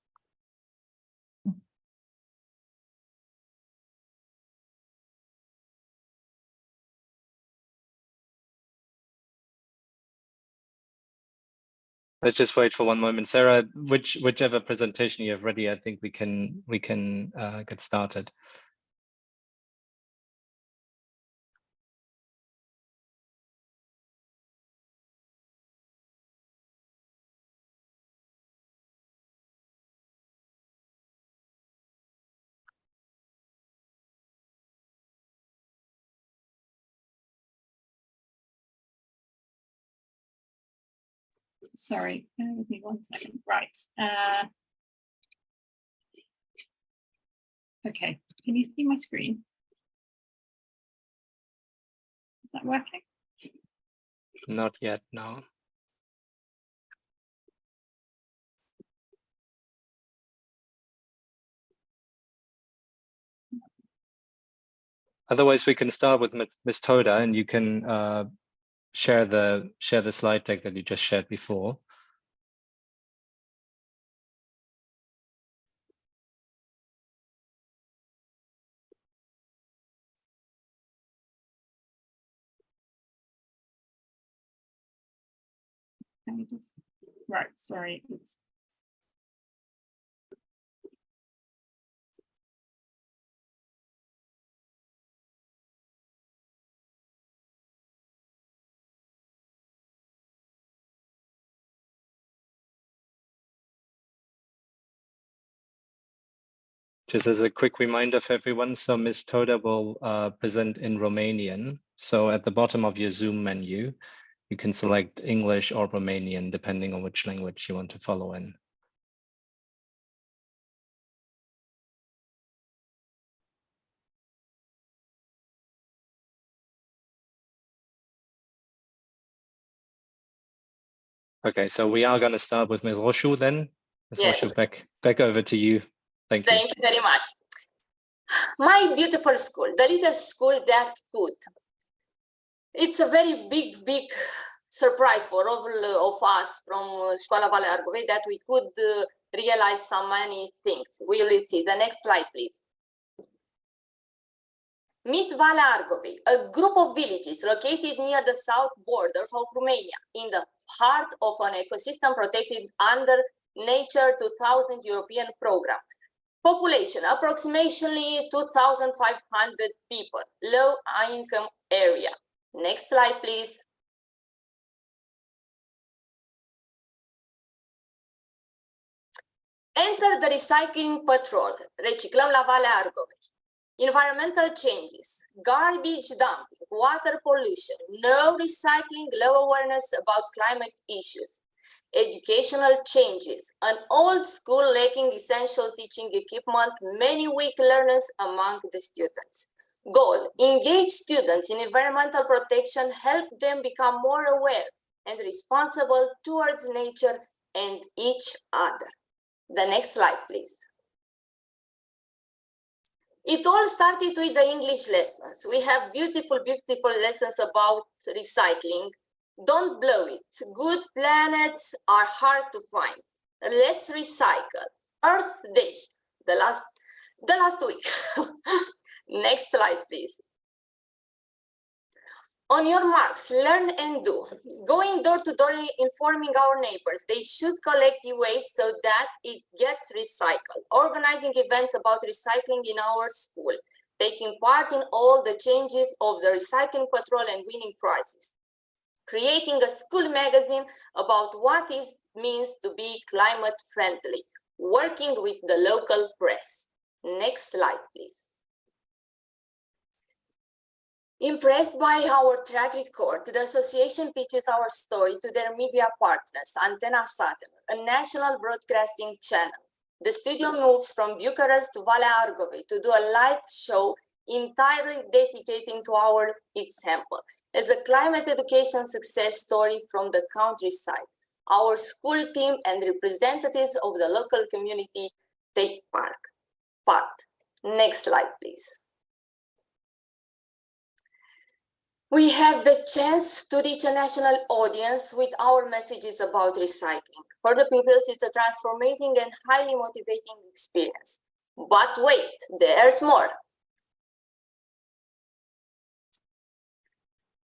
Let's just wait for one moment. Sarah, whichever presentation you have ready, I think we can get started. Sorry, bear with me 1 second. Right. Okay, can you see my screen? Is that working? Not yet, no. Otherwise, we can start with Ms. Toda, and you can share the slide deck that you just shared before. Can we just right? Sorry, it's Just as a quick reminder for everyone, so Ms. Toda will present in Romanian. So at the bottom of your Zoom menu, you can select English or Romanian, depending on which language you want to follow in. Okay, so we are going to start with Ms. Roșu then. Ms. Yes. Roșu, back over to you. Thank you. Thank you very much. My beautiful school, the little school that could. It's a very big surprise for all of us from Școala Valea Argovei that we could realize so many things. We will see. The next slide, please. Meet Valea Argovei, a group of villages located near the south border of Romania, in the heart of an ecosystem protected under Nature 2000 European program. Population, approximately 2,500 people, low income area. Next slide, please. Enter the recycling patrol. Reciclăm la Valea Argovei. Environmental changes, garbage dumping, water pollution, no recycling, low awareness about climate issues. Educational changes, an old school lacking essential teaching equipment, many weak learners among the students. Goal, engage students in environmental protection, help them become more aware and responsible towards nature and each other. The next slide, please. It all started with the English lessons. We have beautiful lessons about recycling. Don't blow it. Good planets are hard to find. Let's recycle. Earth Day, the last week. Next slide, please. On your marks, learn and do. Going door to door, informing our neighbors. They should collect e-waste so that it gets recycled. Organizing events about recycling in our school. Taking part in all the changes of the recycling patrol and winning prizes. Creating a school magazine about what it means to be climate friendly. Working with the local press. Next slide, please. Impressed by our track record, the association pitches our story to their media partners, Antena Satellite, a national broadcasting channel. The studio moves from Bucharest to Valea Argovei to do a live show entirely dedicated to our example as a climate education success story from the countryside. Our school team and representatives of the local community take part. Next slide, please. We have the chance to reach a national audience with our messages about recycling. For the pupils, it's a transformating and highly motivating experience. But wait, there's more.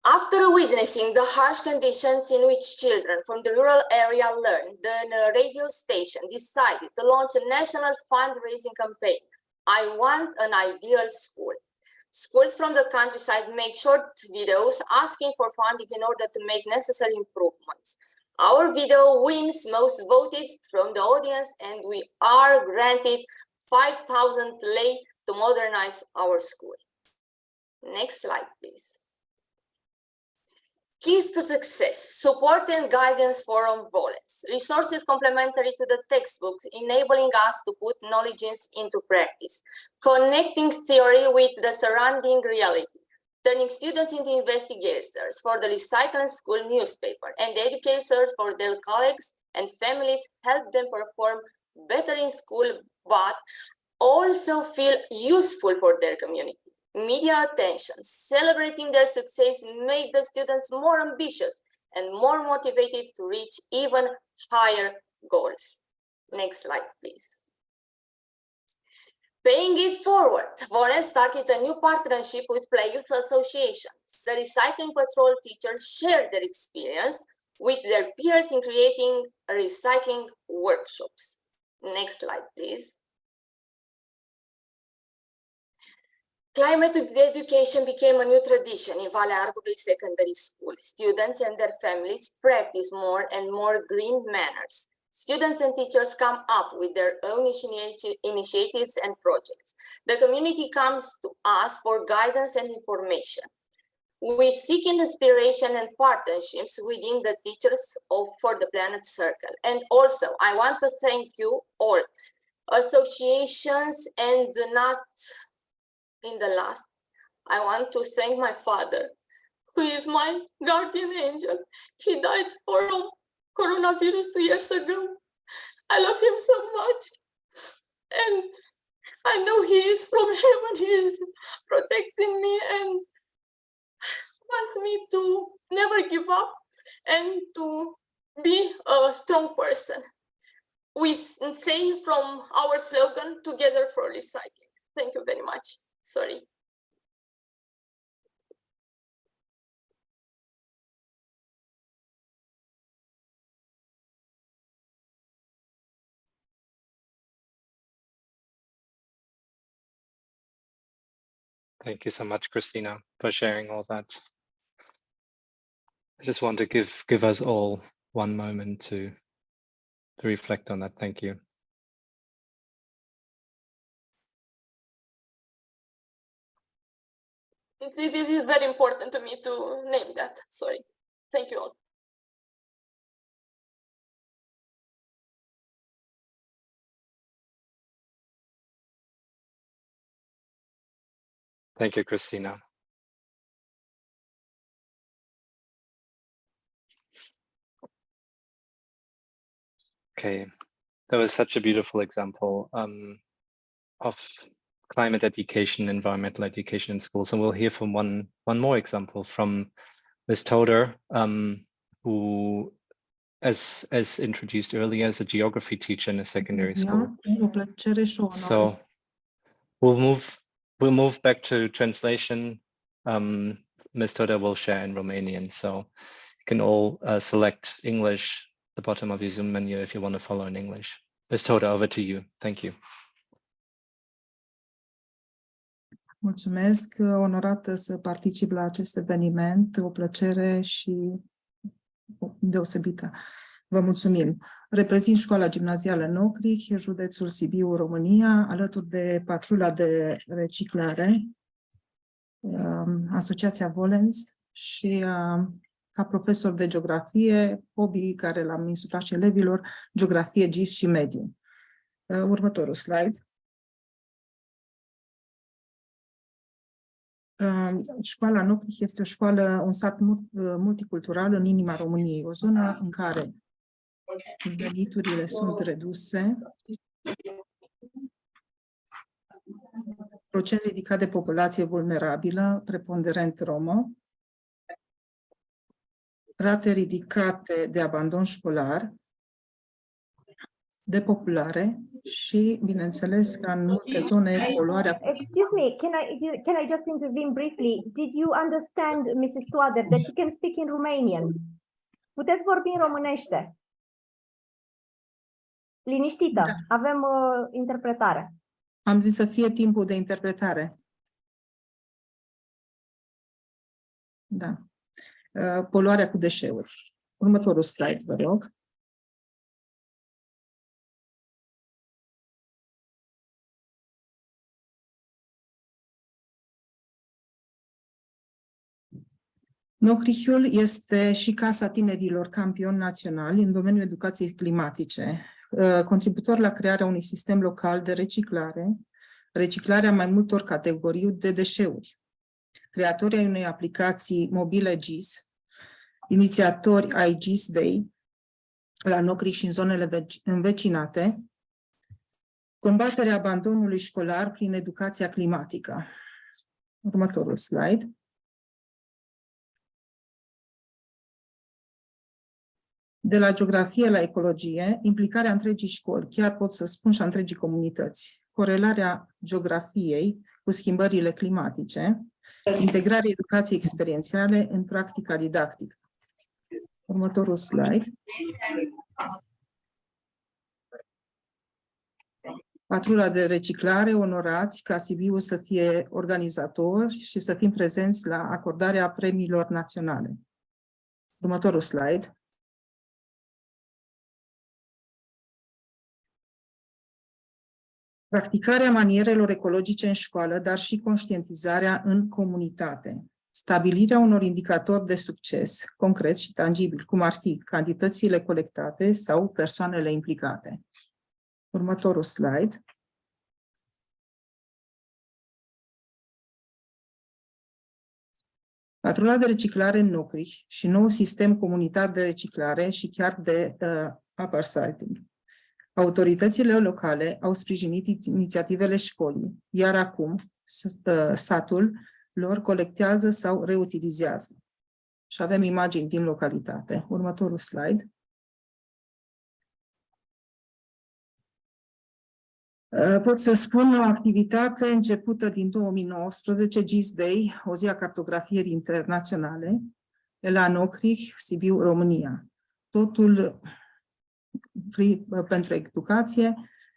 After witnessing the harsh conditions in which children from the rural area learn, the radio station decided to launch a national fundraising campaign. I want an ideal school. Schools from the countryside make short videos asking for funding in order to make necessary improvements. Our video wins most voted from the audience, and we are granted 5,000 lei to modernize our school. Next slide, please. Keys to success: support and guidance for volunteers, resources complementary to the textbook, enabling us to put knowledge into practice, connecting theory with the surrounding reality, turning students into investigators for the recycling school newspaper, and educators for their colleagues and families, help them perform better in school, but also feel useful for their community. Media attention, celebrating their success, make the students more ambitious and more motivated to reach even higher goals. Next slide, please. Paying it forward, Volens started a new partnership with Play Youth associations. The Recycling Patrol teachers shared their experience with their peers in creating recycling workshops. Next slide, please. Climate education became a new tradition in Valea Argovei Secondary School. Students and their families practice more and more green manners. Students and teachers come up with their own initiatives and projects. The community comes to us for guidance and information. We seek inspiration and partnerships within the teachers for the Planet Circle. And also, I want to thank you all, associations, and not in the last, I want to thank my father, who is my guardian angel. He died from coronavirus 2 years ago. I love him so much. And I know he is from heaven a strong person. We say from our slogan, Together for Recycling. Thank you very much. Sorry. Thank you so much, Cristina, for sharing all that. I just want to give us all one moment to reflect on that. Thank you. It is very important to me to name that. Sorry. Thank you all. Thank you, Cristina. Okay, that was such a beautiful example of climate education, environmental education in schools. And we'll hear from one more example from Ms. Toder, who, as introduced earlier, is a geography teacher in a secondary school. So we'll move back to translation. Ms. Toder will share in Romanian, so you can all select English at the bottom of your Zoom menu if you want to follow in English. Ms. Toder, over to you. Thank you. Mulțumesc, onorată să particip la acest eveniment, o plăcere și deosebită. Vă mulțumim. Reprezint școala gimnazială Nocrih, județul Sibiu, România, alături de patrula de reciclare, Asociația Volens și ca profesor de geografie, hobby care l-am insuflat și elevilor, geografie, GIS și mediu. Următorul slide. Școala Nocrih este o școală, un sat multicultural în inima României, o zonă în care veniturile sunt reduse, procent ridicat de populație vulnerabilă, preponderent romă, rate ridicate de abandon școlar, depopulare și, bineînțeles, ca în multe zone, poluarea. Excuse me, can I just intervene briefly? Did you understand, Mrs. Toader, that you can speak in Romanian? Puteți vorbi în românește. Liniștită, da. Avem interpretare. Am zis să fie timpul de interpretare. Da. Poluarea cu deșeuri. Următorul slide, vă rog. Nocrihul este și Casa Tinerilor Campioni Naționali în domeniul educației climatice, contributor la crearea unui sistem local de reciclare, reciclarea mai multor categorii de deșeuri, creatorii ai unei aplicații mobile GIS, inițiatori ai GIS Day la Nocrih și în zonele învecinate, combaterea abandonului școlar prin educația climatică. Următorul slide. De la geografie la ecologie, implicarea întregii școli, chiar pot să spun și a întregii comunități, corelarea geografiei cu schimbările climatice, integrarea educației experiențiale în practica didactică. Următorul slide. Patrula de reciclare, onorați ca Sibiu să fie organizator și să fim prezenți la acordarea premiilor naționale. Următorul slide. Practicarea manierelor ecologice în școală, dar și conștientizarea în comunitate. Stabilirea unor indicatori de succes, concreți și tangibili, cum ar fi cantitățile colectate sau persoanele implicate. Următorul slide. Patrula de reciclare în Nocrih și nou sistem comunitar de reciclare și chiar de upcycling. Autoritățile locale au sprijinit inițiativele școlii, iar acum satul lor colectează sau reutilizează. Și avem imagini din localitate. Următorul slide. Pot să spun o activitate începută din 2019, GIS Day, o zi a cartografierii internaționale, la Nocrih, Sibiu, România. Totul pentru educație,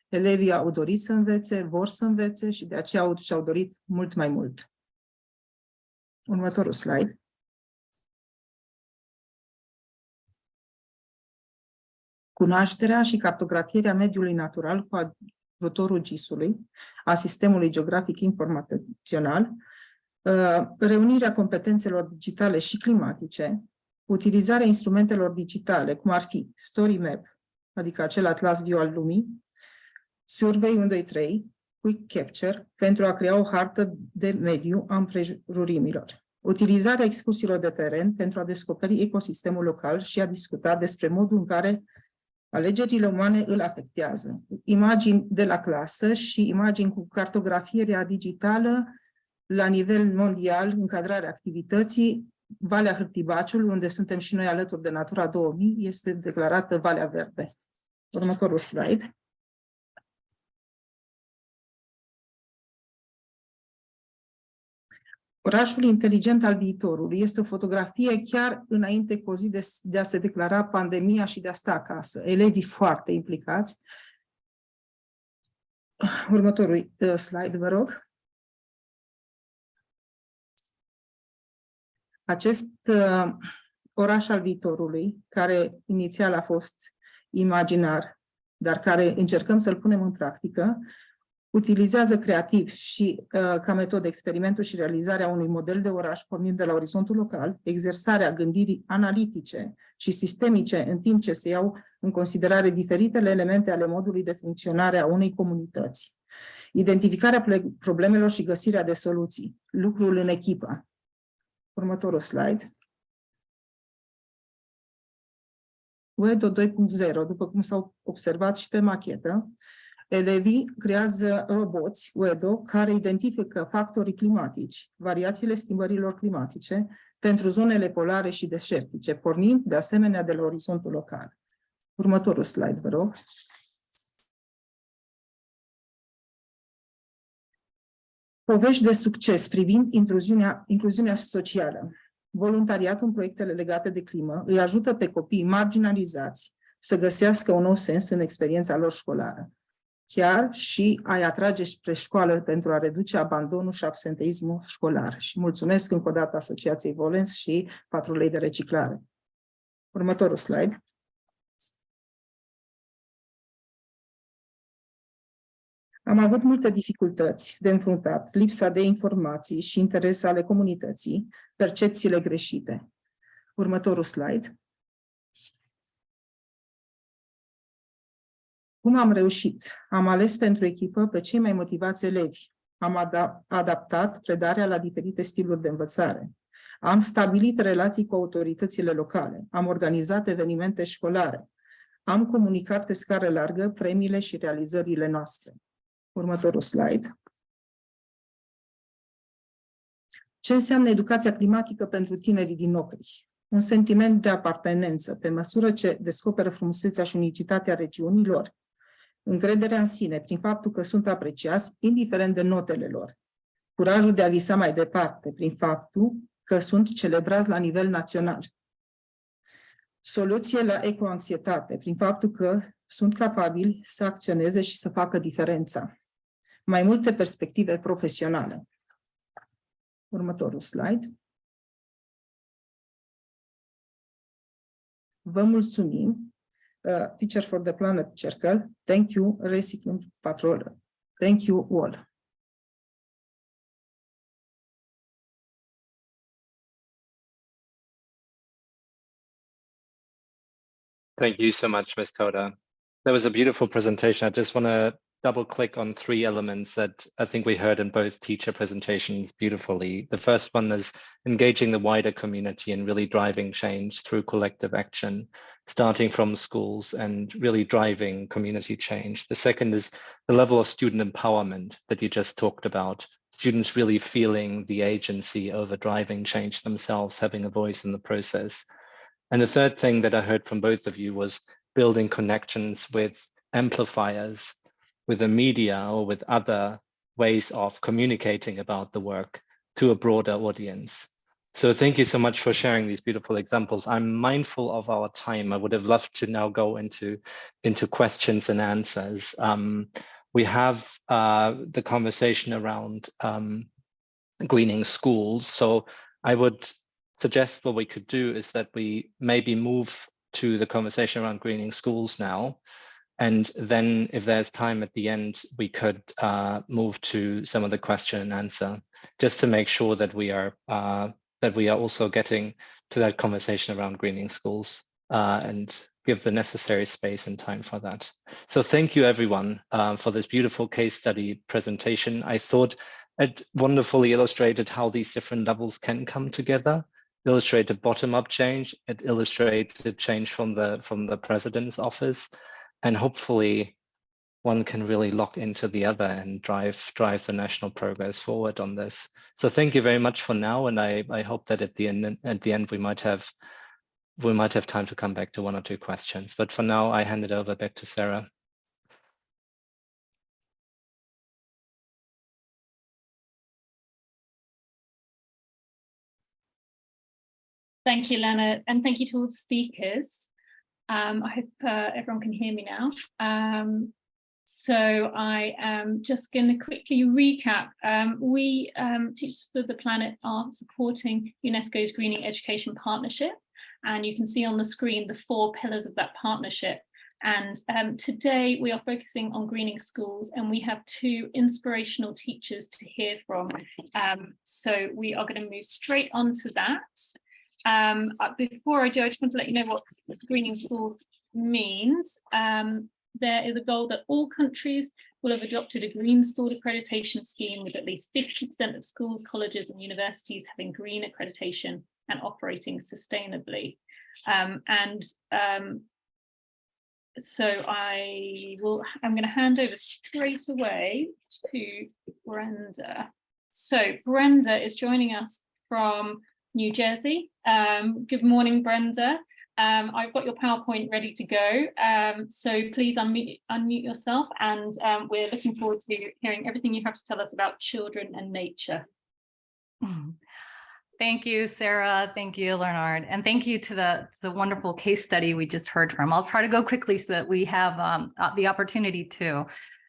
elevii au dorit să învețe, vor să învețe și de aceea și-au dorit mult mai mult. Următorul slide. Cunoașterea și cartografierea mediului natural cu ajutorul GIS-ului, a Sistemului Geografic Informațional, reunirea competențelor digitale și climatice, utilizarea instrumentelor digitale, cum ar fi Story Map, adică acel atlas viu al lumii, Survey 1, 2, 3, Quick Capture, pentru a crea o hartă de mediu a împrejurimilor. Utilizarea excursiilor de teren pentru a descoperi ecosistemul local și a discuta despre modul în care alegerile umane îl afectează. Imagini de la clasă și imagini cu cartografierea digitală la nivel mondial, încadrarea activității. Valea Hârtibaciului, unde suntem și noi alături de Natura 2000, este declarată Valea Verde. Următorul slide. Orașul inteligent al viitorului este o fotografie chiar înainte cu o zi de a se declara pandemia și de a sta acasă. Elevii foarte implicați. Următorul slide, vă rog. Acest oraș al viitorului, care inițial a fost imaginar, dar care încercăm să-l punem în practică, utilizează creativ și ca metodă experimentul și realizarea unui model de oraș pornind de la orizontul local, exersarea gândirii analitice și sistemice în timp ce se iau în considerare diferitele elemente ale modului de funcționare a unei comunități, identificarea problemelor și găsirea de soluții, lucrul în echipă. Următorul slide. UEDO 2.0, după cum s-au observat și pe machetă, elevii creează roboți UEDO care identifică factorii climatici, variațiile schimbărilor climatice pentru zonele polare și deșertice, pornind de asemenea de la orizontul local. Următorul slide, vă rog. Povești de succes privind incluziunea socială. Voluntariatul în proiectele legate de climă îi ajută pe copiii marginalizați să găsească un nou sens în experiența lor școlară, chiar și a-i atrage spre școală pentru a reduce abandonul și absenteismul școlar. Și mulțumesc încă o dată Asociației Volens și Patrulei de Reciclare. Următorul slide. Am avut multe dificultăți de înfruntat, lipsa de informații și interes ale comunității, percepțiile greșite. Următorul slide. Cum am reușit? Am ales pentru echipă pe cei mai motivați elevi. Am adaptat predarea la diferite stiluri de învățare. Am stabilit relații cu autoritățile locale. Am organizat evenimente școlare. Am comunicat pe scară largă premiile și realizările noastre. Următorul slide. Ce înseamnă educația climatică pentru tinerii din Nocrih? Un sentiment de apartenență, pe măsură ce descoperă frumusețea și unicitatea regiunilor, încrederea în sine, prin faptul că sunt apreciați, indiferent de notele lor, curajul de a visa mai departe, prin faptul că sunt celebrați la nivel național, soluție la ecoanxietate, prin faptul că sunt capabili să acționeze și să facă diferența, mai multe perspective profesionale. Următorul slide. Vă mulțumim. Teacher for the Planet Circle. Thank you, Recycling Patrol. Thank you all. Thank you so much, Ms. Koda. That was a beautiful presentation. I just want to double click on 3 elements that I think we heard in both teacher presentations beautifully. The first one is engaging the wider community and really driving change through collective action, starting from schools and really driving community change. The second is the level of student empowerment that you just talked about. Students really feeling the agency over driving change themselves, having a voice in the process. And the third thing that I heard from both of you was building connections with amplifiers with the media or with other ways of communicating about the work to a broader audience. So thank you so much for sharing these beautiful examples. I'm mindful of our time. I would have loved to now go into questions and answers. We have the conversation around greening schools. So I would suggest what we could do is that we maybe move to the conversation around greening schools now. And then if there's time at the end, we could move to some of the question and answer, just to make sure that we are also getting to that conversation around greening schools and give the necessary space and time for that. So thank you everyone for this beautiful case study presentation. I thought it wonderfully illustrated how these different levels can come together, illustrated bottom-up change, it illustrated change from the president's office, and hopefully one can really lock into the other and drive the national progress forward on this. So thank you very much for now, and I hope that at the end we might have time to come back to one or two questions. But for now, I hand it over back to Sarah. Thank you, Lennart, and thank you to all the speakers. I hope everyone can hear me now. So I am just going to quickly recap. We, Teachers for the Planet, are supporting UNESCO's Greening Education Partnership, and you can see on the screen the 4 pillars of that partnership. And today we are focusing on greening schools, and we have 2 inspirational teachers to hear from. So we are going to move straight on to that. Before I do, I just want to let you know what greening schools means. There is a goal that all countries will have adopted a green school accreditation scheme with at least 50% of schools, colleges and universities having green accreditation and operating sustainably. So I'm going to hand over straight away to Brenda. So Brenda is joining us from New Jersey. Good morning, Brenda. I've got your PowerPoint ready to go. So please unmute yourself, and we're looking forward to hearing everything you have to tell us about children and nature. Thank you, Sarah. Thank you, Lennart. And thank you to the wonderful case study we just heard from. I'll try to go quickly so that we have the opportunity to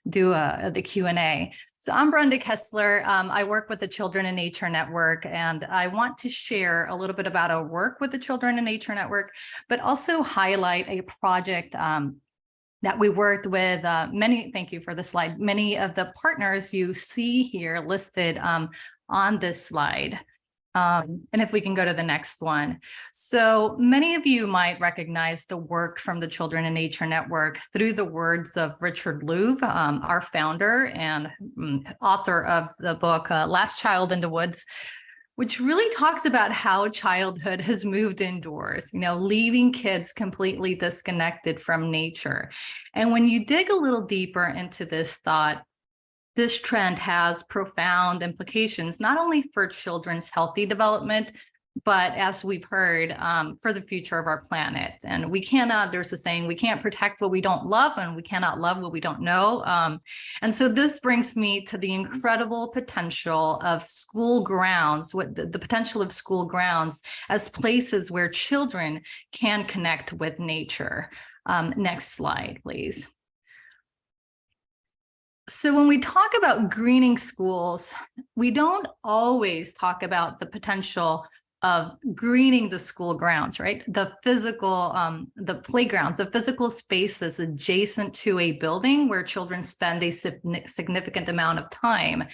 do the Q&A. So I'm Brenda Kessler. I work with the Children in Nature Network, and I want to share a little bit about our work with the Children in Nature Network, but also highlight a project that we worked with thank you for the slide, many of the partners you see here listed on this slide. And if we can go to the next one. So many of you might recognize the work from the Children in Nature Network through the words of Richard Louv, our founder and author of the book, Last Child in the Woods, which really talks about how childhood has moved indoors, leaving kids completely disconnected from nature. And when you dig a little deeper into this thought, this trend has profound implications, not only for children's healthy development, but as we've heard, for the future of our planet. And we cannot, there's a saying, we can't protect what we don't love, and we cannot love what we don't know. And so this brings me to the incredible potential of school grounds, the potential of school grounds as places where children can connect with nature. Next slide, please. So when we talk about greening schools, we don't always talk about the potential of greening the school grounds, right? The physical, the playgrounds, the physical spaces adjacent to a building where children spend a significant amount of time.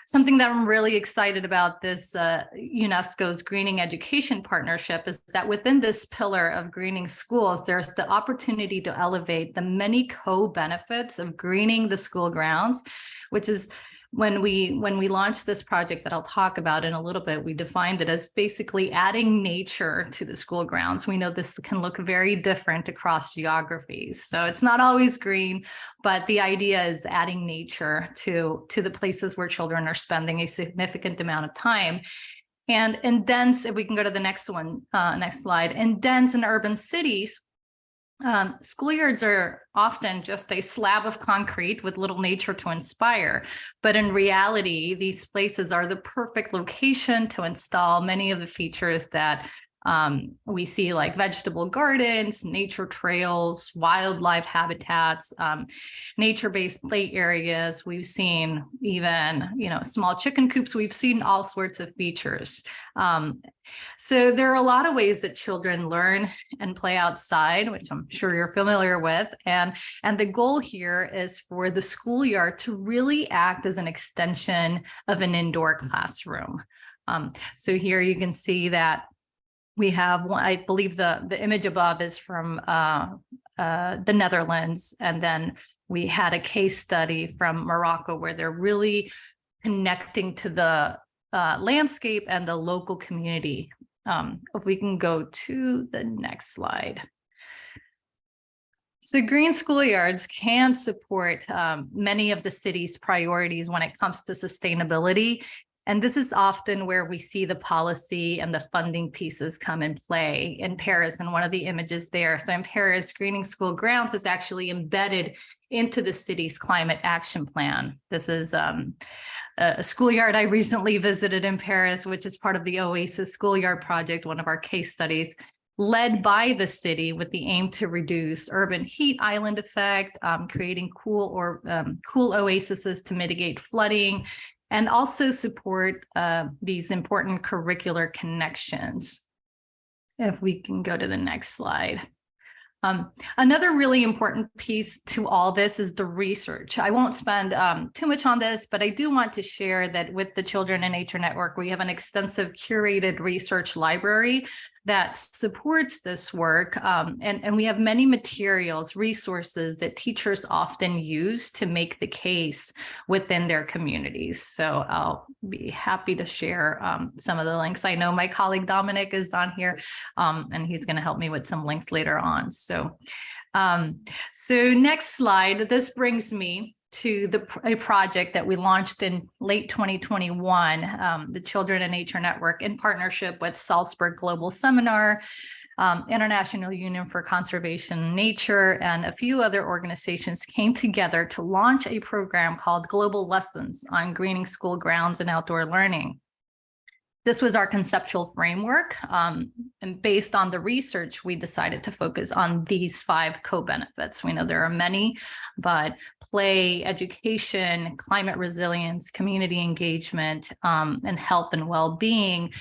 Something that I'm really excited about this UNESCO's Greening Education Partnership is that within this pillar of greening schools, there's the opportunity to elevate the many co-benefits of greening the school grounds, which is when we launched this project that I'll talk about in a little bit, we defined it as basically adding nature to the school grounds. We know this can look very different across geographies. So it's not always green, but the idea is adding nature to the places where children are spending a significant amount of time. And in dense, if we can go to the next one, next slide, in dense and urban cities, Schoolyards are often just a slab of concrete with little nature to inspire, but in reality, these places are the perfect location to install many of the features that we see, like vegetable gardens, nature trails, wildlife habitats, nature-based play areas. We've seen even, small chicken coops. We've seen all sorts of features. So there are a lot of ways that children learn and play outside, which I'm sure you're familiar with. And the goal here is for the schoolyard to really act as an extension of an indoor classroom. So here you can see that we have one, I believe the image above is from the Netherlands. And then we had a case study from Morocco where they're really connecting to the landscape and the local community. If we can go to the next slide. So green schoolyards can support many of the city's priorities when it comes to sustainability. And this is often where we see the policy and the funding pieces come in play. In Paris, in one of the images there. So in Paris, greening school grounds is actually embedded into the city's climate action plan. This is a schoolyard I recently visited in Paris, which is part of the Oasis Schoolyard Project, one of our case studies, led by the city with the aim to reduce urban heat island effect, creating cool oases to mitigate flooding, and also support these important curricular connections. If we can go to the next slide. Another really important piece to all this is the research. I won't spend too much on this, but I do want to share that with the Children in Nature Network, we have an extensive curated research library that supports this work. And we have many materials, resources that teachers often use to make the case within their communities. So I'll be happy to share some of the links. I know my colleague Dominic is on here, and he's going to help me with some links later on. So next slide, this brings me to a project that we launched in late 2021, the Children in Nature Network, in partnership with Salzburg Global Seminar, International Union for Conservation and Nature, and a few other organizations came together to launch a program called Global Lessons on Greening School Grounds and Outdoor Learning. This was our conceptual framework, and based on the research, we decided to focus on these 5 co-benefits. We know there are many, but play, education, climate resilience, community engagement, and health and well-being.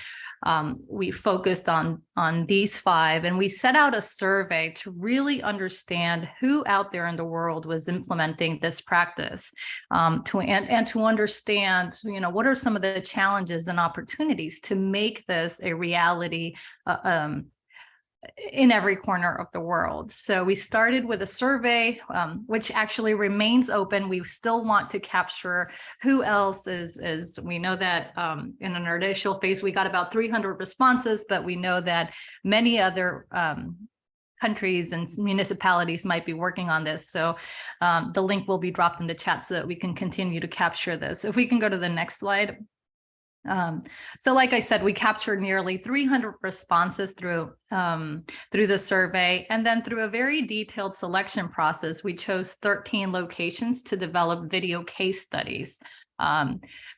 We focused on these 5, and we set out a survey to really understand who out there in the world was implementing this practice, to understand, what are some of the challenges and opportunities to make this a reality in every corner of the world. So we started with a survey, which actually remains open. We still want to capture who else is. We know that in an initial phase, we got about 300 responses, but we know that many other countries and municipalities might be working on this. So the link will be dropped in the chat so that we can continue to capture this. If we can go to the next slide. So like I said, we captured nearly 300 responses through the survey, and then through a very detailed selection process, we chose 13 locations to develop video case studies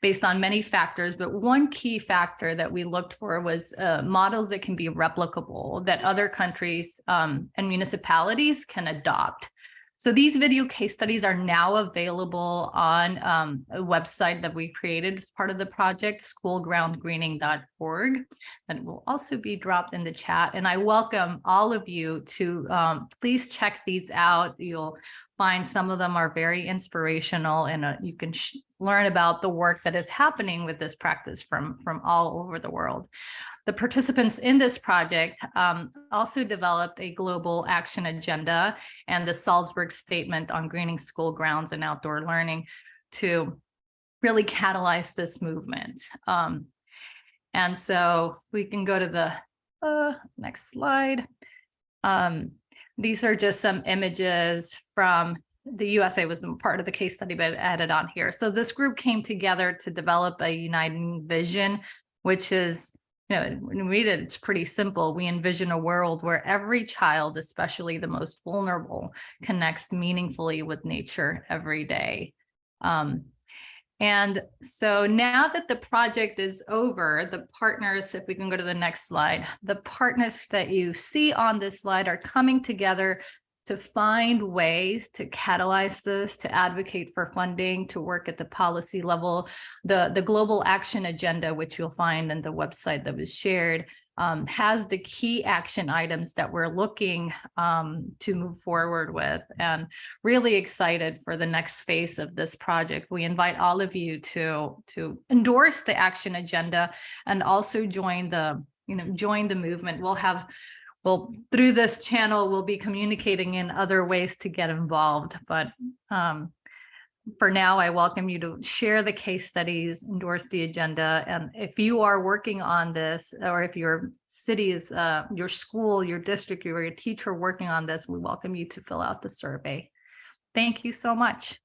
based on many factors. But one key factor that we looked for was models that can be replicable, that other countries and municipalities can adopt. So these video case studies are now available on a website that we created as part of the project, schoolgroundgreening.org, and it will also be dropped in the chat. And I welcome all of you to please check these out. You'll find some of them are very inspirational, and you can learn about the work that is happening with this practice from all over the world. The participants in this project also developed a global action agenda and the Salzburg Statement on Greening School Grounds and Outdoor Learning to really catalyze this movement. And so we can go to the next slide. These are just some images from the USA wasn't part of the case study, but added on here. So this group came together to develop a uniting vision, which is when we read it, it's pretty simple. We envision a world where every child, especially the most vulnerable, connects meaningfully with nature every day. And so now that the project is over, the partners, if we can go to the next slide, the partners that you see on this slide are coming together to find ways to catalyze this, to advocate for funding, to work at the policy level. The Global Action Agenda, which you'll find in the website that was shared, has the key action items that we're looking to move forward with, and really excited for the next phase of this project. We invite all of you to endorse the action agenda and also join the movement. Well, through this channel, we'll be communicating in other ways to get involved. But for now, I welcome you to share the case studies, endorse the agenda. And if you are working on this, or if your city is, your school, your district, or your teacher working on this, we welcome you to fill out the survey. Thank you so much.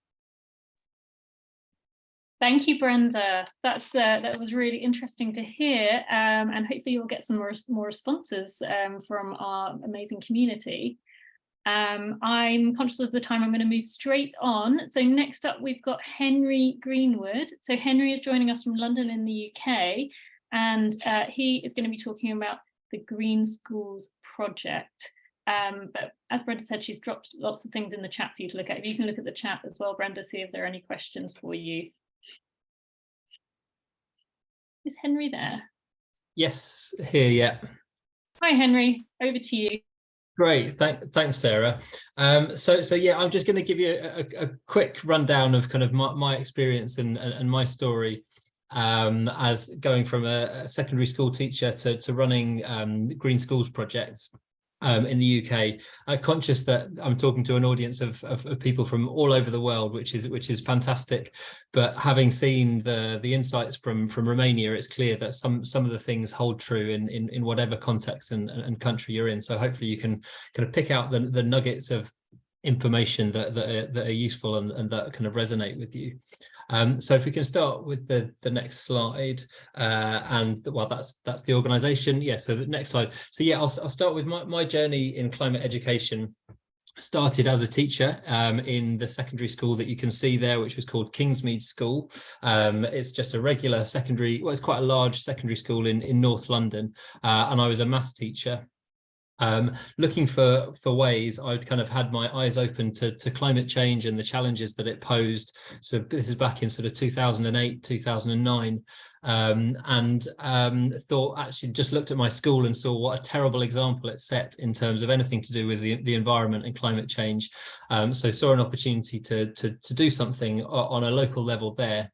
Thank you, Brenda. That was really interesting to hear, and hopefully you'll get some more responses from our amazing community. I'm conscious of the time. I'm going to move straight on. So next up, we've got Henry Greenwood. So Henry is joining us from London in the UK, and he is going to be talking about the Green Schools project. But as Brenda said, she's dropped lots of things in the chat for you to look at. If you can look at the chat as well, Brenda, see if there are any questions for you. Is Henry there? Yes, here, yeah. Hi, Henry, over to you. Great, thanks, Sarah. So yeah, I'm just going to give you a quick rundown of kind of my experience and my story as going from a secondary school teacher to running the Green Schools project in the UK. Conscious that I'm talking to an audience of people from all over the world, which is fantastic. But having seen the insights from Romania, it's clear that some of the things hold true in whatever context and country you're in. So hopefully you can kind of pick out the nuggets of information that are useful and that kind of resonate with you. So if we can start with the next slide, and well, that's the organization. Yeah, so the next slide. So yeah, I'll start with my journey in climate education. Started as a teacher in the secondary school that you can see there, which was called Kingsmead School. It's just a regular secondary, well, it's quite a large secondary school in North London, and I was a maths teacher. Looking for ways, I'd kind of had my eyes open to climate change and the challenges that it posed. So this is back in sort of 2008, 2009, and thought, actually just looked at my school and saw what a terrible example it set in terms of anything to do with the environment and climate change. So saw an opportunity to do something on a local level there.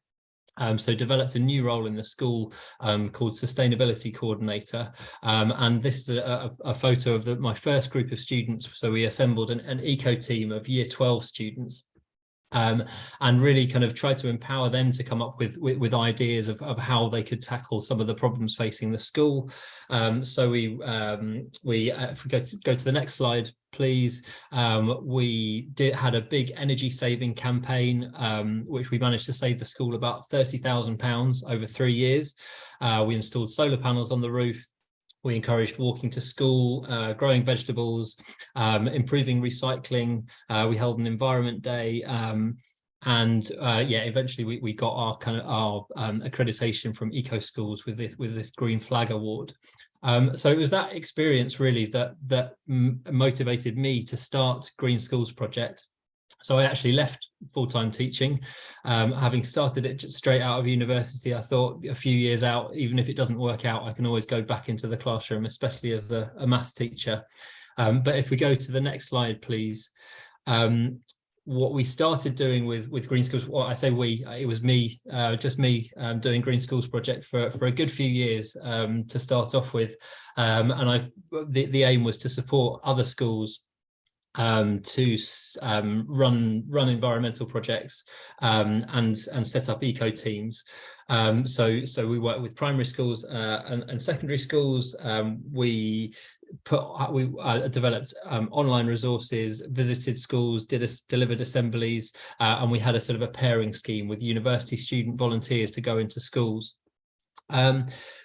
So developed a new role in the school called Sustainability Coordinator. And this is a photo of my first group of students. So we assembled an eco team of year 12 students. And really kind of tried to empower them to come up with ideas of how they could tackle some of the problems facing the school. So we if we go to the next slide, please. We had a big energy saving campaign, which we managed to save the school about £30,000 over 3 years. We installed solar panels on the roof. We encouraged walking to school, growing vegetables, improving recycling. We held an environment day, and yeah, eventually we got our accreditation from Eco Schools with this Green Flag Award. So it was that experience really that motivated me to start Green Schools Project. So I actually left full-time teaching. Having started it just straight out of university, I thought a few years out, even if it doesn't work out, I can always go back into the classroom, especially as a maths teacher. But if we go to the next slide, please. What we started doing with Green Schools, well, I say we, it was me, just me doing Green Schools Project for a good few years to start off with. And the aim was to support other schools to run environmental projects and set up eco teams. So we work with primary schools and secondary schools. We developed online resources, visited schools, delivered assemblies, and we had a sort of a pairing scheme with university student volunteers to go into schools.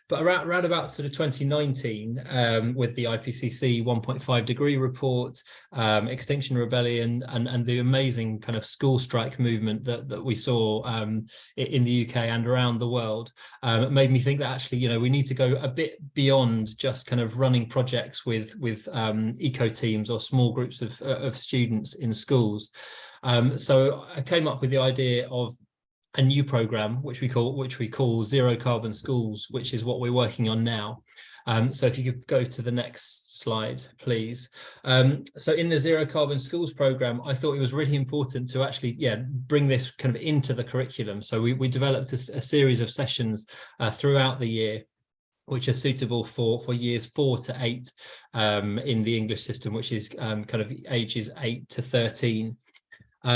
But around about sort of 2019, with the IPCC 1.5 degree report, Extinction Rebellion, and the amazing kind of school strike movement that we saw in the UK and around the world, it made me think that actually, you know, we need to go a bit beyond just kind of running projects with eco teams or small groups of students in schools. So I came up with the idea of a new program which we call Zero Carbon Schools, which is what we're working on now. So if you could go to the next slide, please. So in the Zero Carbon Schools program, I thought it was really important to actually, bring this kind of into the curriculum. So we developed a series of sessions throughout the year, which are suitable for years 4 to 8 in the English system, which is kind of ages 8 to 13. They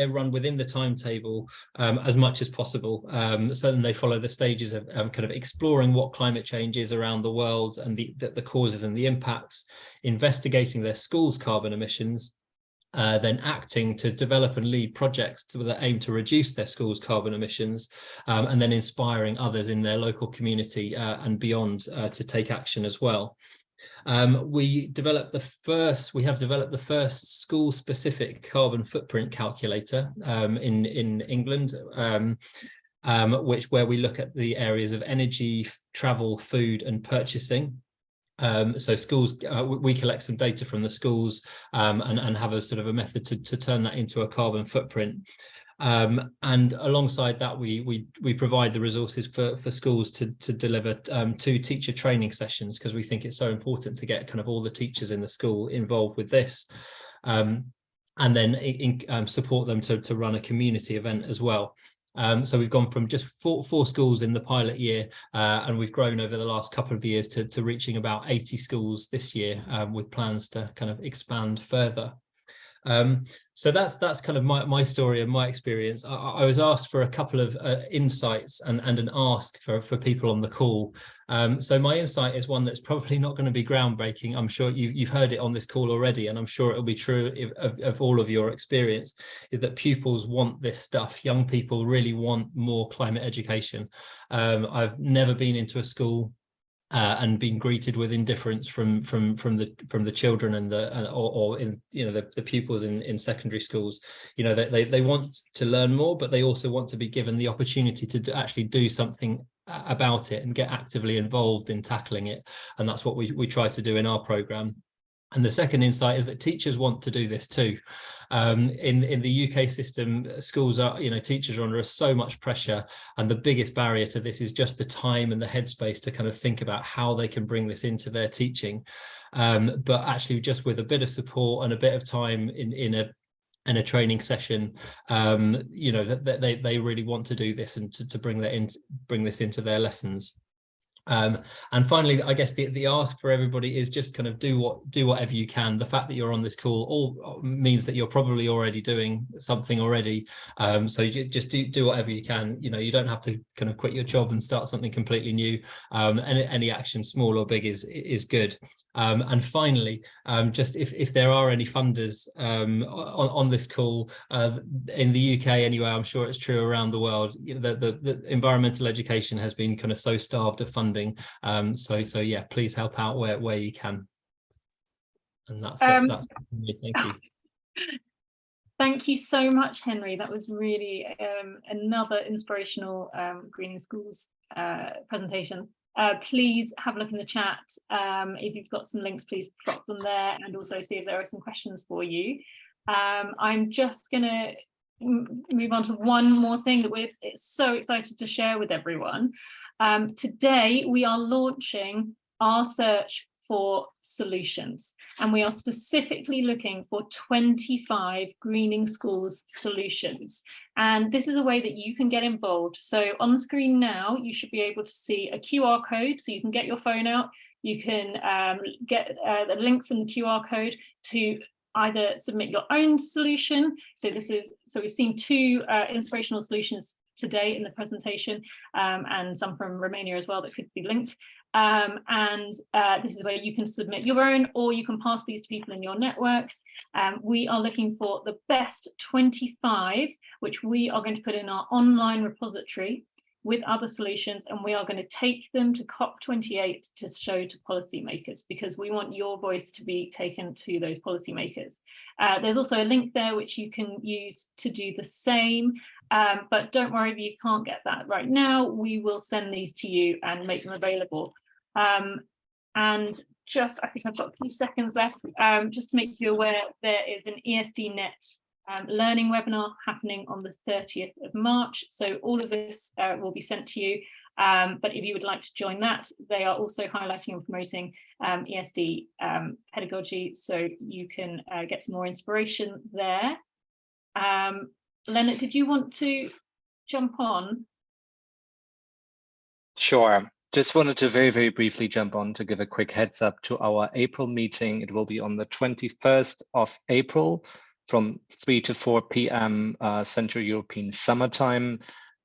run within the timetable as much as possible. So then they follow the stages of kind of exploring what climate change is around the world and the causes and the impacts, investigating their school's carbon emissions, then acting to develop and lead projects that aim to reduce their school's carbon emissions, and then inspiring others in their local community and beyond to take action as well. We have developed the first school-specific carbon footprint calculator in England, where we look at the areas of energy, travel, food, and purchasing. So schools, we collect some data from the schools and have a sort of a method to turn that into a carbon footprint. And alongside that, we provide the resources for schools to deliver 2 teacher training sessions, because we think it's so important to get kind of all the teachers in the school involved with this, and then support them to run a community event as well. So we've gone from just four schools in the pilot year, and we've grown over the last couple of years to reaching about 80 schools this year, with plans to kind of expand further. So that's kind of my story and my experience. I was asked for a couple of insights and an ask for people on the call. So my insight is one that's probably not going to be groundbreaking. I'm sure you've heard it on this call already, and I'm sure it'll be true of all of your experience, is that pupils want this stuff. Young people really want more climate education. I've never been into a school and being greeted with indifference from the children and the pupils in secondary schools. You know, they want to learn more, but they also want to be given the opportunity to actually do something about it and get actively involved in tackling it. And that's what we try to do in our program. And the second insight is that teachers want to do this too. In the UK system, schools are, teachers are under so much pressure, and the biggest barrier to this is just the time and the headspace to kind of think about how they can bring this into their teaching. But actually, just with a bit of support and a bit of time in a training session, that they really want to do this and to bring this into their lessons. And finally, I guess the ask for everybody is just kind of do whatever you can. The fact that you're on this call all means that you're probably already doing something already. So you just do whatever you can. You don't have to kind of quit your job and start something completely new. And any action, small or big, is good. And finally, just if there are any funders on this call, in the UK anyway, I'm sure it's true around the world, the environmental education has been kind of so starved of funding. So yeah, please help out where you can. And that's me. Thank you. Thank you so much, Henry. That was really another inspirational Greening Schools presentation. Please have a look in the chat. If you've got some links, please drop them there, and also see if there are some questions for you. I'm just going to move on to one more thing that we're so excited to share with everyone. Today, we are launching our search for solutions, and we are specifically looking for 25 Greening Schools solutions. And this is a way that you can get involved. So on the screen now, you should be able to see a QR code, so you can get your phone out. You can get a link from the QR code to either submit your own solution. So we've seen 2 inspirational solutions today in the presentation, and some from Romania as well that could be linked. This is where you can submit your own, or you can pass these to people in your networks. We are looking for the best 25, which we are going to put in our online repository. with other solutions, and we are going to take them to COP28 to show to policymakers, because we want your voice to be taken to those policymakers. There's also a link there which you can use to do the same, but don't worry if you can't get that right now. We will send these to you and make them available. And just, I think I've got a few seconds left, just to make you aware, there is an ESDNet learning webinar happening on the 30th of March. So all of this will be sent to you. But if you would like to join that, they are also highlighting and promoting ESD pedagogy, so you can get some more inspiration there. Lennart, did you want to jump on? Sure. Just wanted to very, very briefly jump on to give a quick heads up to our April meeting. It will be on the 21st of April from 3 to 4 p.m. Central European summertime.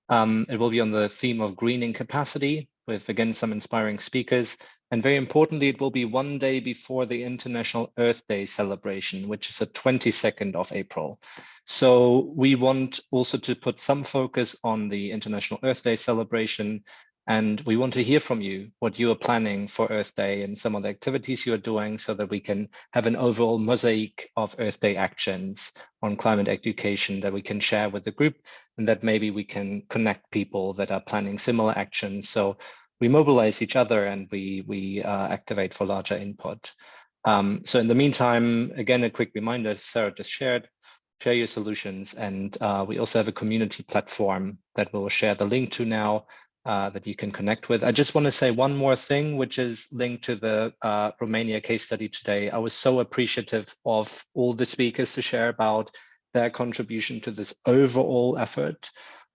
It will be on the theme of greening capacity with, again, some inspiring speakers. And very importantly, it will be one day before the International Earth Day celebration, which is the 22nd of April. So we want also to put some focus on the International Earth Day celebration. And we want to hear from you what you are planning for Earth Day and some of the activities you are doing, so that we can have an overall mosaic of Earth Day actions on climate education that we can share with the group, and that maybe we can connect people that are planning similar actions. So we mobilize each other and we activate for larger input. So in the meantime, again, a quick reminder, Sarah just shared, share your solutions. And we also have a community platform that we'll share the link to now, that you can connect with. I just want to say one more thing, which is linked to the Romania case study today. I was so appreciative of all the speakers to share about their contribution to this overall effort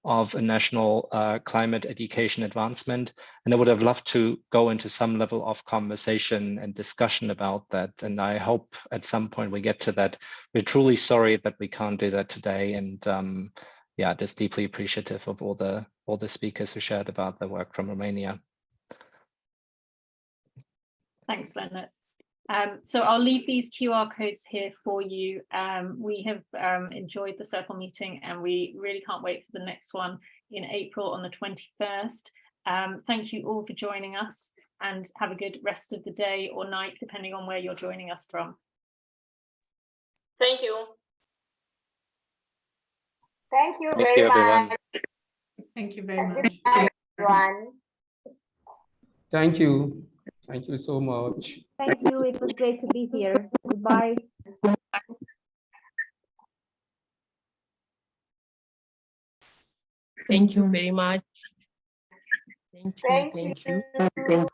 of a national climate education advancement. And I would have loved to go into some level of conversation and discussion about that. And I hope at some point we get to that. We're truly sorry that we can't do that today. And yeah, just deeply appreciative of all the speakers who shared about their work from Romania. Thanks, Lennart. So I'll leave these QR codes here for you. We have enjoyed the circle meeting, and we really can't wait for the next one in April on the 21st. Thank you all for joining us, and have a good rest of the day or night, depending on where you're joining us from. Thank you. Thank you Thank very you, everyone. much. Thank you very much. Everyone. Thank you. Thank you so much. Thank you. It was great to be here. Goodbye. Thank you very much. Thank you. Bye.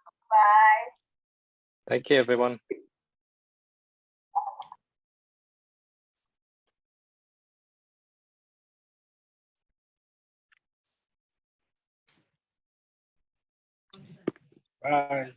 Thank you, everyone. Bye.